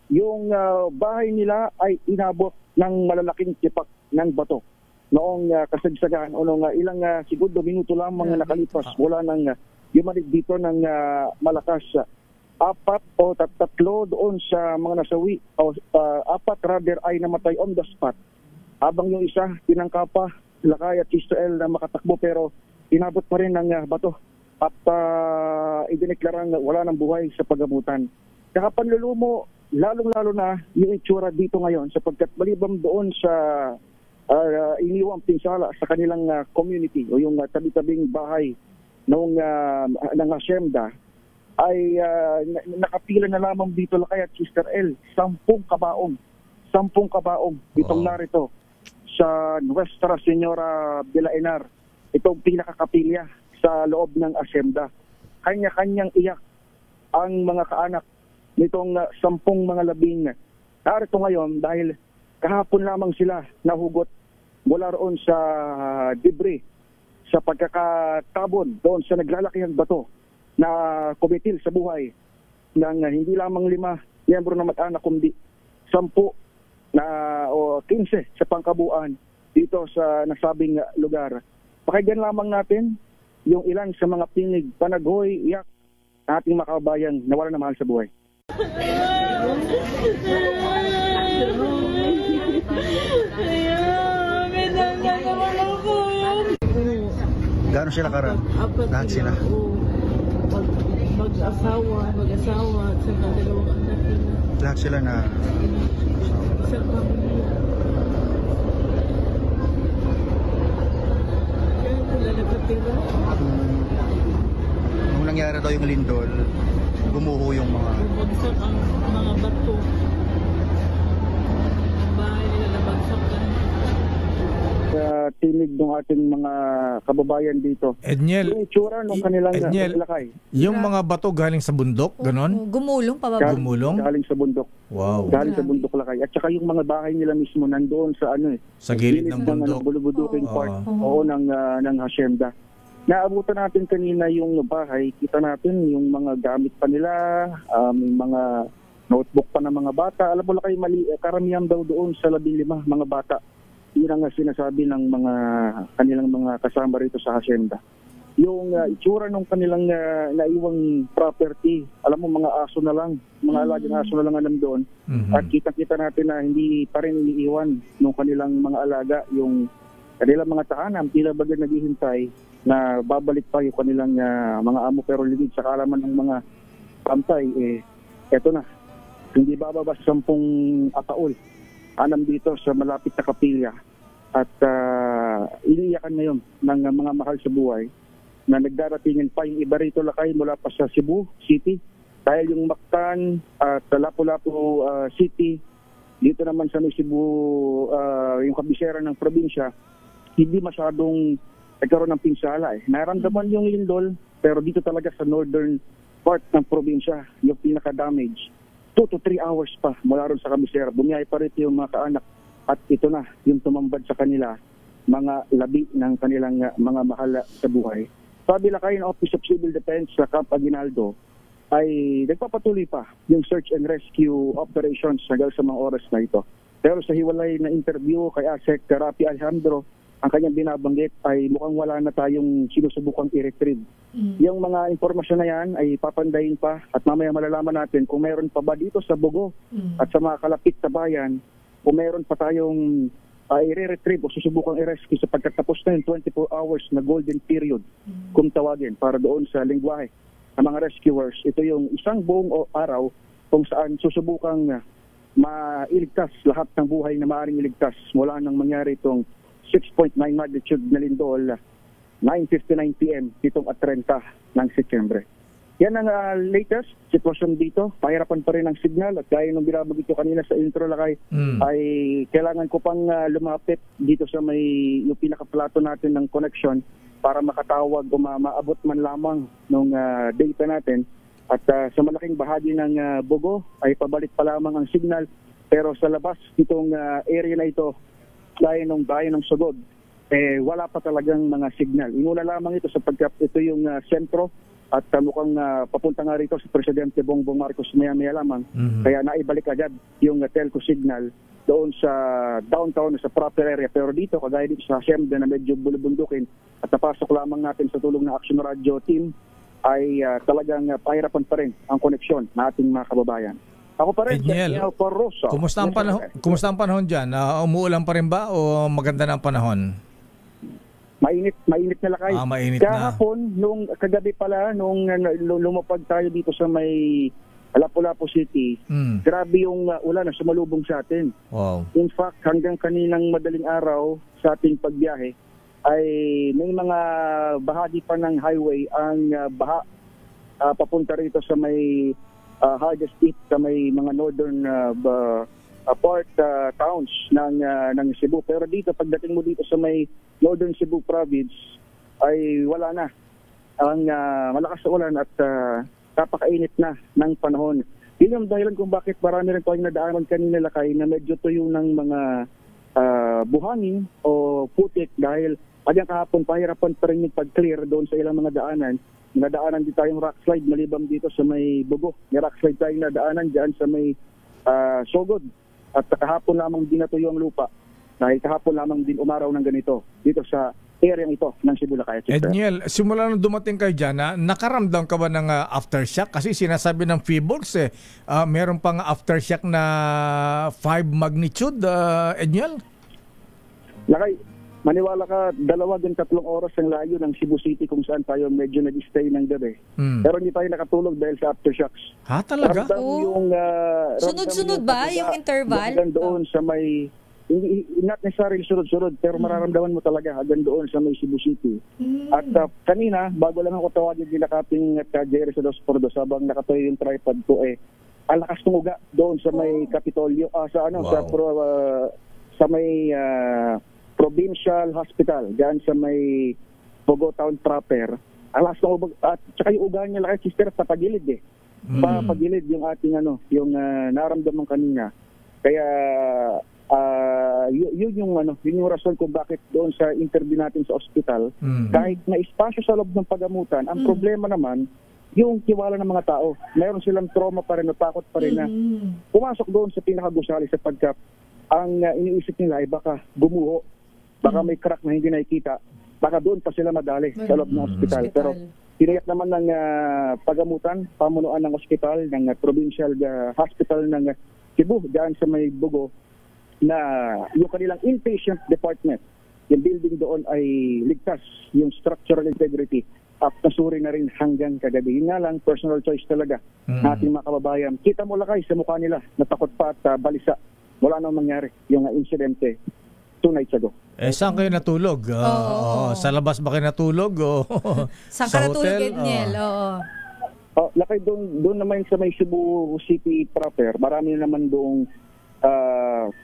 Yung bahay nila ay inabot ng malalaking tipak ng bato. Noong kasagsagan o noong ilang segundo minuto lamang nakalipas, wala nang yumanig dito ng malakas. 4 o 3 doon sa mga nasawi o 4 rather ay namatay on the spot. Habang yung isa tinangka pa Lakay at Sister L na makatakbo pero inabot pa rin ng bato at idineklarang wala ng buhay sa pagamutan. Kaya panlulumo lalong-lalo na yung itsura dito ngayon sapagkat malibang doon sa iniwang pinsala sa kanilang community o yung tabi-tabing bahay ng hacienda ay nakapila na lamang dito Lakay at Sister L, 10 kabaong itong narito sa Nuestra Señora de la Enar, itong pinakakapilya sa loob ng hacienda. Kanya-kanyang iyak ang mga kaanak nitong 10 mga labing narito ngayon dahil kahapon lamang sila nahugot mula roon sa debris sa pagkakatabon doon sa naglalakihang bato na kumitil sa buhay ng hindi lamang 5 miyembro ng mag-anak kundi 10 o 15 sa pangkabuuan dito sa nasabing lugar. Pakinggan lamang natin yung ilan sa mga pinig, panaghoy, iyak ng ating mga kababayan na wala na mahal sa buhay. Gano'n sila karan? Lahat sila? Mag-asawa, at sa dalawang anak nila. Lahat sila na isang pamilya. Wala nakatira. Nung nangyari daw yung lindol, gumuho yung mga... Bumagsak ang mga bato. Ang bahay nila nabagsakan. Sa tinig ng ating mga kababayan dito. Edniel, yung itsura ng kanilang lakay. Yung mga bato galing sa bundok, ganon? Gumulong pababa. Gumulong? Galing sa bundok. Wow. Galing sa bundok lakay. At saka yung mga bahay nila mismo nandoon sa sa gilid ng bundok. Bulubuduking part ng hacienda. Naabutan natin kanina yung bahay, kita natin yung mga gamit pa nila, yung mga notebook pa ng mga bata. Alam mo lakay, karamihan daw doon sa 15 mga bata. Yun ang sinasabi ng kanilang mga kasama rito sa hacienda. Yung itsura ng kanilang naiwang property, alam mo mga aso na lang, mga alagang aso na lang nandoon. At kita natin na hindi pa rin iniiwan ng kanilang mga alaga, yung kanilang mga tahanan, tila bagay naghihintay na babalik pa yung kanilang mga amo, pero ligid sa kaalaman ng mga pantay, eto na, hindi bababa sa 10 ataol. Anam dito sa malapit na kapilya at iniiyakan ngayon ng mga mahal sa buhay na nagdaratingin pa yung iba rito lakay mula pa sa Cebu City dahil yung Mactan at Lapu-Lapu City dito naman sa Cebu yung kabisera ng probinsya hindi masyadong nagkaroon ng pinsala naramdaman yung lindol pero dito talaga sa northern part ng probinsya yung pinaka-damage 2 to 3 hours pa mula ron sa kabisera. Bumiyahe pa rito yung mga kaanak at ito na yung tumambad sa kanila mga labi ng kanilang mga mahal sa buhay. Sabi lakay ng Office of Civil Defense sa Camp Aguinaldo ay nagpapatuloy pa yung search and rescue operations hanggang sa mga oras na ito. Pero sa hiwalay na interview kay ASEC Rapi Alejandro, ang kanyang binabanggit ay mukhang wala na tayong sinusubukang i-retrieve. Yung mga informasyon na yan ay papandayin pa at mamaya malalaman natin kung meron pa ba dito sa Bogo at sa mga kalapit na bayan kung meron pa tayong i-retrieve o susubukang i-rescue sapagkat tapos na yung 24 hours na golden period kung tawagin para doon sa lingwahe ng mga rescuers. Ito yung isang buong araw kung saan susubukang mailigtas lahat ng buhay na maaaring iligtas mula nang mangyari itong 6.9 magnitude na lindol 9:59 PM ditong 30 ng Setyembre. Yan ang latest sitwasyon dito. Pahirapan pa rin ang signal at gaya nung binabagit ko kanina sa intro lakay ay kailangan ko pang lumapit dito sa may yung pinaka-plato natin ng connection para makatawag o maabot man lamang ng data natin at sa malaking bahagi ng Bogo ay pabalik pa lamang ang signal pero sa labas itong area na ito gaya ng bayan ng Sugod, wala pa talagang mga signal. Inuna lamang ito sapagkat ito yung sentro at mukhang papunta nga rito sa Presidente Bongbong Marcos maya-maya lamang. Kaya naibalik agad yung telco signal doon sa downtown, sa proper area. Pero dito, kagaya dito sa hacienda na medyo bulubundukin at napasok lamang natin sa tulong ng Action Radio team, ay talagang pahirapan pa rin ang koneksyon ng ating mga kababayan. Ako pa rin, Edniel, kumusta ang panahon dyan? Umuulan pa rin ba o maganda na ang panahon? Mainit na lakay. Mainit Kahapon, nung kagabi pala, nung lumapag tayo dito sa may Lapu-Lapu City, grabe yung ulan na sumalubong sa atin. Wow. In fact, hanggang kaninang madaling araw sa ating pagbiyahe, ay may mga bahagi pa ng highway ang baha papunta rito sa may hardest hit sa may mga northern part towns ng Cebu. Pero dito, pagdating mo dito sa may northern Cebu province, ay wala na. Ang malakas na ulan at napakainit na ng panahon. Yun yung dahilan kung bakit marami rin tayong nadaanan kanina lakay na medyo tuyo ng mga buhangin o putik dahil hanggang kahapon pahirapan pa rin yung pag-clear doon sa ilang mga daanan. Nadaanan din tayong rock slide malibang dito sa may Bogo. May rock slide tayong nadaanan dyan sa may Sogod. At kahapon lamang din natuyo ang lupa. Dahil kahapon lamang din umaraw ng ganito dito sa area ito ng Cebu Lakay. Edniel, simula nung dumating kayo dyan, nakaramdam ka ba ng aftershock? Kasi sinasabi ng PHIVOLCS, meron pang aftershock na 5 magnitude, Edniel? Lakay, maniwala ka, 2 hanggang 3 oras ang layo ng Cebu City kung saan tayo medyo nag-stay ng gabi. Pero hindi tayo nakatulog dahil sa aftershocks. Ha, talaga? Sunod-sunod ba yung interval? Doon sa may hindi, not necessarily sunod-sunod, pero mararamdaman mo talaga hanggang doon sa may Cebu City. At kanina, bago lang ako tawagin nila Kaping at Jerry sa 2x2 habang nakatayo yung tripod ko, ang lakas ng uga doon sa may Kapitolyo, sa may provincial hospital, diyan sa may Bogo Town proper. Ang lakas ng uga, at saka yung uga niya, sister, papagilid papagilid yung ating yung naramdaman kanina. Kaya yun yung rason kung bakit doon sa interview natin sa ospital, kahit na espasyo sa loob ng pagamutan, ang problema naman yung tiwala ng mga tao. Mayroon silang trauma pa rin, natakot pa rin na pumasok doon sa pinakagusali sapagkat ang iniisip nila ay baka bumuho, baka may crack na hindi nakikita, baka doon pa sila madali sa loob ng ospital. Pero tiniyak naman ng pagamutan, pamunuan ng ospital, ng provincial hospital ng Cebu, dyan sa may Bugo, na yung kanilang inpatient department, yung building doon ay ligtas, yung structural integrity, at nasuri na rin hanggang kagabi. Yun nga lang, personal choice talaga ng ating mga kababayan. Kita mo lakay sa mukha nila, natakot pa at balisa. Wala nang mangyari yung insidente 2 nights ago. Saan kayo natulog? Sa labas ba kayo natulog? Saan sa ka natulog, hotel? Edniel? Lakay doon naman sa may Cebu City proper, marami naman doong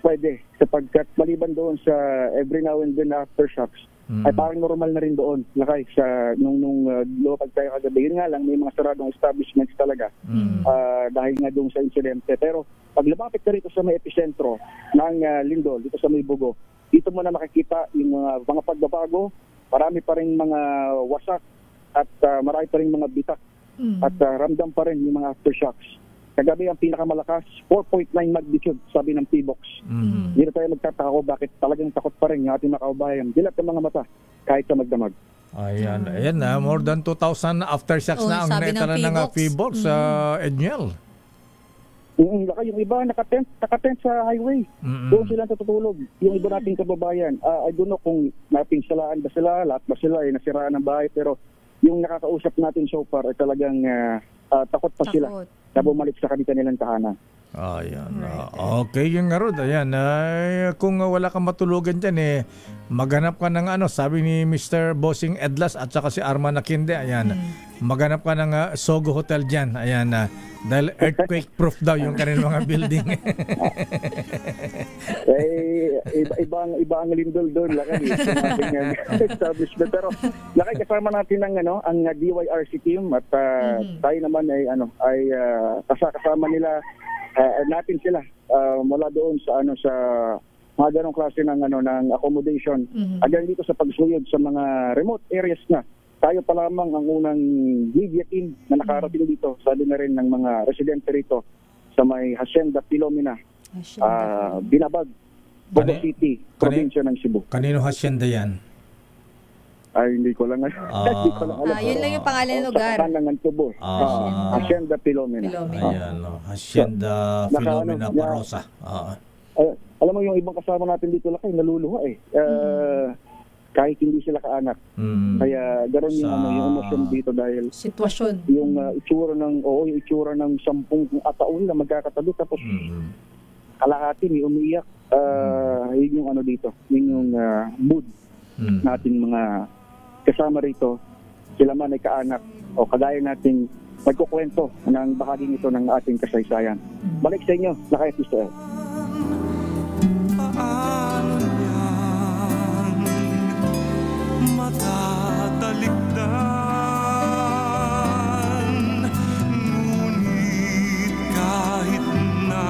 pwede sapagkat maliban doon sa every now and then aftershocks, ay parang normal na rin doon. Lakay sa nung lumapag tayo kagabi, yun nga lang may mga saradong establishments talaga dahil nga doon sa insidente. Pero pag lumapit ka rito sa may epicentro ng Lindol, dito sa may Bugo, dito mo na makikita yung mga pagbabago, marami pa rin mga wasak at marami pa rin mga bitak at ramdam pa rin yung mga aftershocks. Kagabi ang pinakamalakas, 4.9 magnitude, sabi ng P-Box. Hindi na tayo magtatako bakit talagang takot pa rin yung ating mga kaubayan. Dilat ng mga mata kahit sa magdamag. Ayan na, more than 2,000 aftershocks na ang naitala ng P-Box, Edniel. Yung iba nakatent sa highway. Doon sila natutulog. Yung iba nating kababayan, I don't know kung napinsalaan ba sila, lahat ba sila ay nasiraan ng bahay, pero yung nakakausap natin so far ay talagang takot pa sila na bumalik sa kanilang tahanan. Ayan. Okay, yung nga Rod. Ayan. Kung wala kang matulugan dyan, maghanap ka ng sabi ni Mr. Bossing Edlas at saka si Arman Akinde. Ayan. Maghanap ka ng Sogo Hotel dyan. Ayan. Dahil earthquake proof daw yung kanilang mga building. Iba ang Lindol doon. Lakay. Establishment. Pero lakay kasama natin ang DYRC team at tayo naman ay kasama nila natin sila mula doon sa sa mga ganong klase ng ng accommodation. Hanggang dito sa pagsuyod sa mga remote areas na tayo pa lamang ang unang media team na nakarating dito. Sabi na rin ng mga residente rito sa may Hacienda Pilomina, Binabag, Bogo City, probinsya ng Cebu. Kanino hacienda yan? Ay, hindi ko lang alam. Yun lang yung pangalan ng lugar. Hacienda Pilomina. Ayan, Hacienda Filomena Parosa. Alam mo yung ibang kasama natin dito lakay, naluluha kahit hindi sila kaanak. Kaya ganoon yung emosyon dito dahil sitwasyon. Yung itsura ng 10 taon na magkakatabi tapos kalahati may umiiyak. Yun yung dito. Yun yung mood nating mga kasama rito, sila man ay kaanak o kagaya nating magkukwento ng bahagi nito ng ating kasaysayan. Balik sa inyo, Lakay at Mr. L. Paano niyang matatalikdan, ngunit kahit na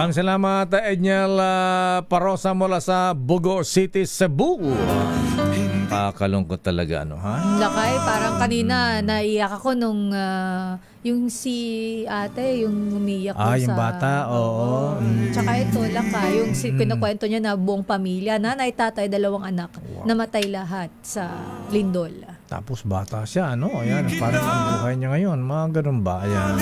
Maraming salamat, Edniel Parosa mula sa Bugo City, Cebu. Kakalungkot talaga, Lakay, parang kanina naiyak ako nung yung si ate, yung umiyak ko yung bata, oo. Tsaka ito, Lakay, yung kinukwento niya na buong pamilya, nanay, tatay, 2 anak, namatay lahat sa Lindol. Tapos bata siya, Ayan, parang ang buhay niya ngayon. Mga ganun ba? Ayan.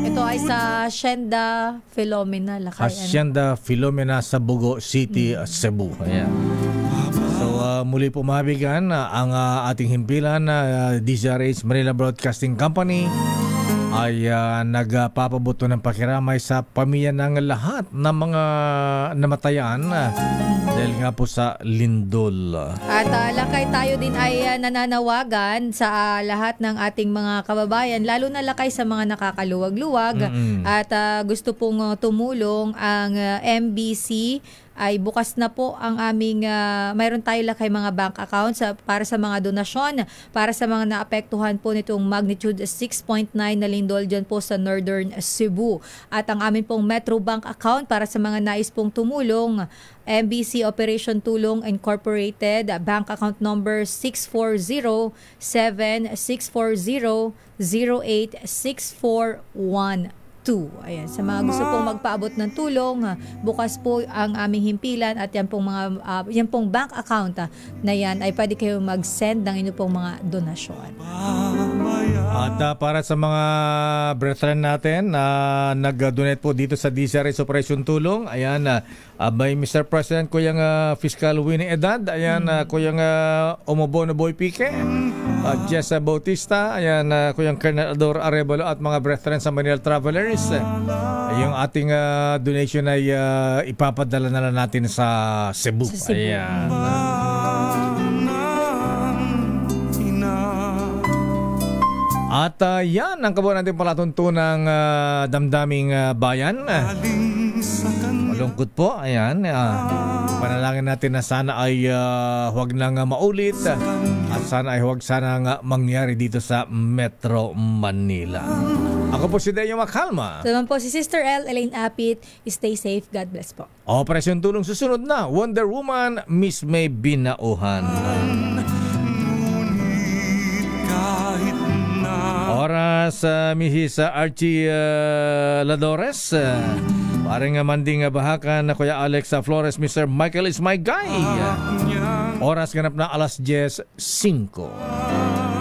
Ito ay sa Hacienda Filomena, Lakay. Hacienda Filomena sa Bugo City, Cebu. Ayan. So, muli po mabigan ang ating himpilan na DZRH Manila Broadcasting Company ay nagpapabuto ng pakiramay sa pamilya ng lahat ng mga namatayan dahil nga po sa lindol. At lakay tayo din ay nananawagan sa lahat ng ating mga kababayan, lalo na lakay sa mga nakakaluwag-luwag at gusto pong tumulong ang MBC ay bukas na po ang aming mayroon tayo lakay mga bank accounts para sa mga donasyon para sa mga naapektuhan po nitong magnitude 6.9 na lindol dyan po sa Northern Cebu. At ang amin pong Metro Bank account para sa mga nais pong tumulong, MBC Operation Tulong Incorporated, bank account number 640-7640-086412. Ayan, sa mga gusto pong magpaabot ng tulong, bukas po ang aming himpilan at yan pong mga yan pong bank account na yan ay pwede kayo mag-send ng inyong pong mga donasyon. At para sa mga brethren natin na nag-donate po dito sa DZRH Operation Tulong, ayan, by Mr. President Kuyang Fiscal Winnie Edad, ayan, Kuyang Omobono Boy Pique, Jessa Bautista, ayan, Kuyang Colonel Ador Arevalo at mga brethren sa Manila Travelers. Yung ating donation ay ipapadala na lang natin sa Cebu. Ayan. At yan ang kabuuan natin palatuntunang damdaming bayan. Malungkot po. Ayan. Panalangin natin na sana ay huwag nang maulit at sana ay huwag sana mangyari dito sa Metro Manila. Ako po si Deo Makalma. So naman po si Sister L. Elaine Apit. Stay safe. God bless po. Operasyon Tulong susunod na. Wonder Woman, Miss May Binauhan. Oras Mrs. Archie Ladores. Paring manding bahakan na Kuya Alex Flores, Mr. Michael is my guy. Oras ganap na 10:05.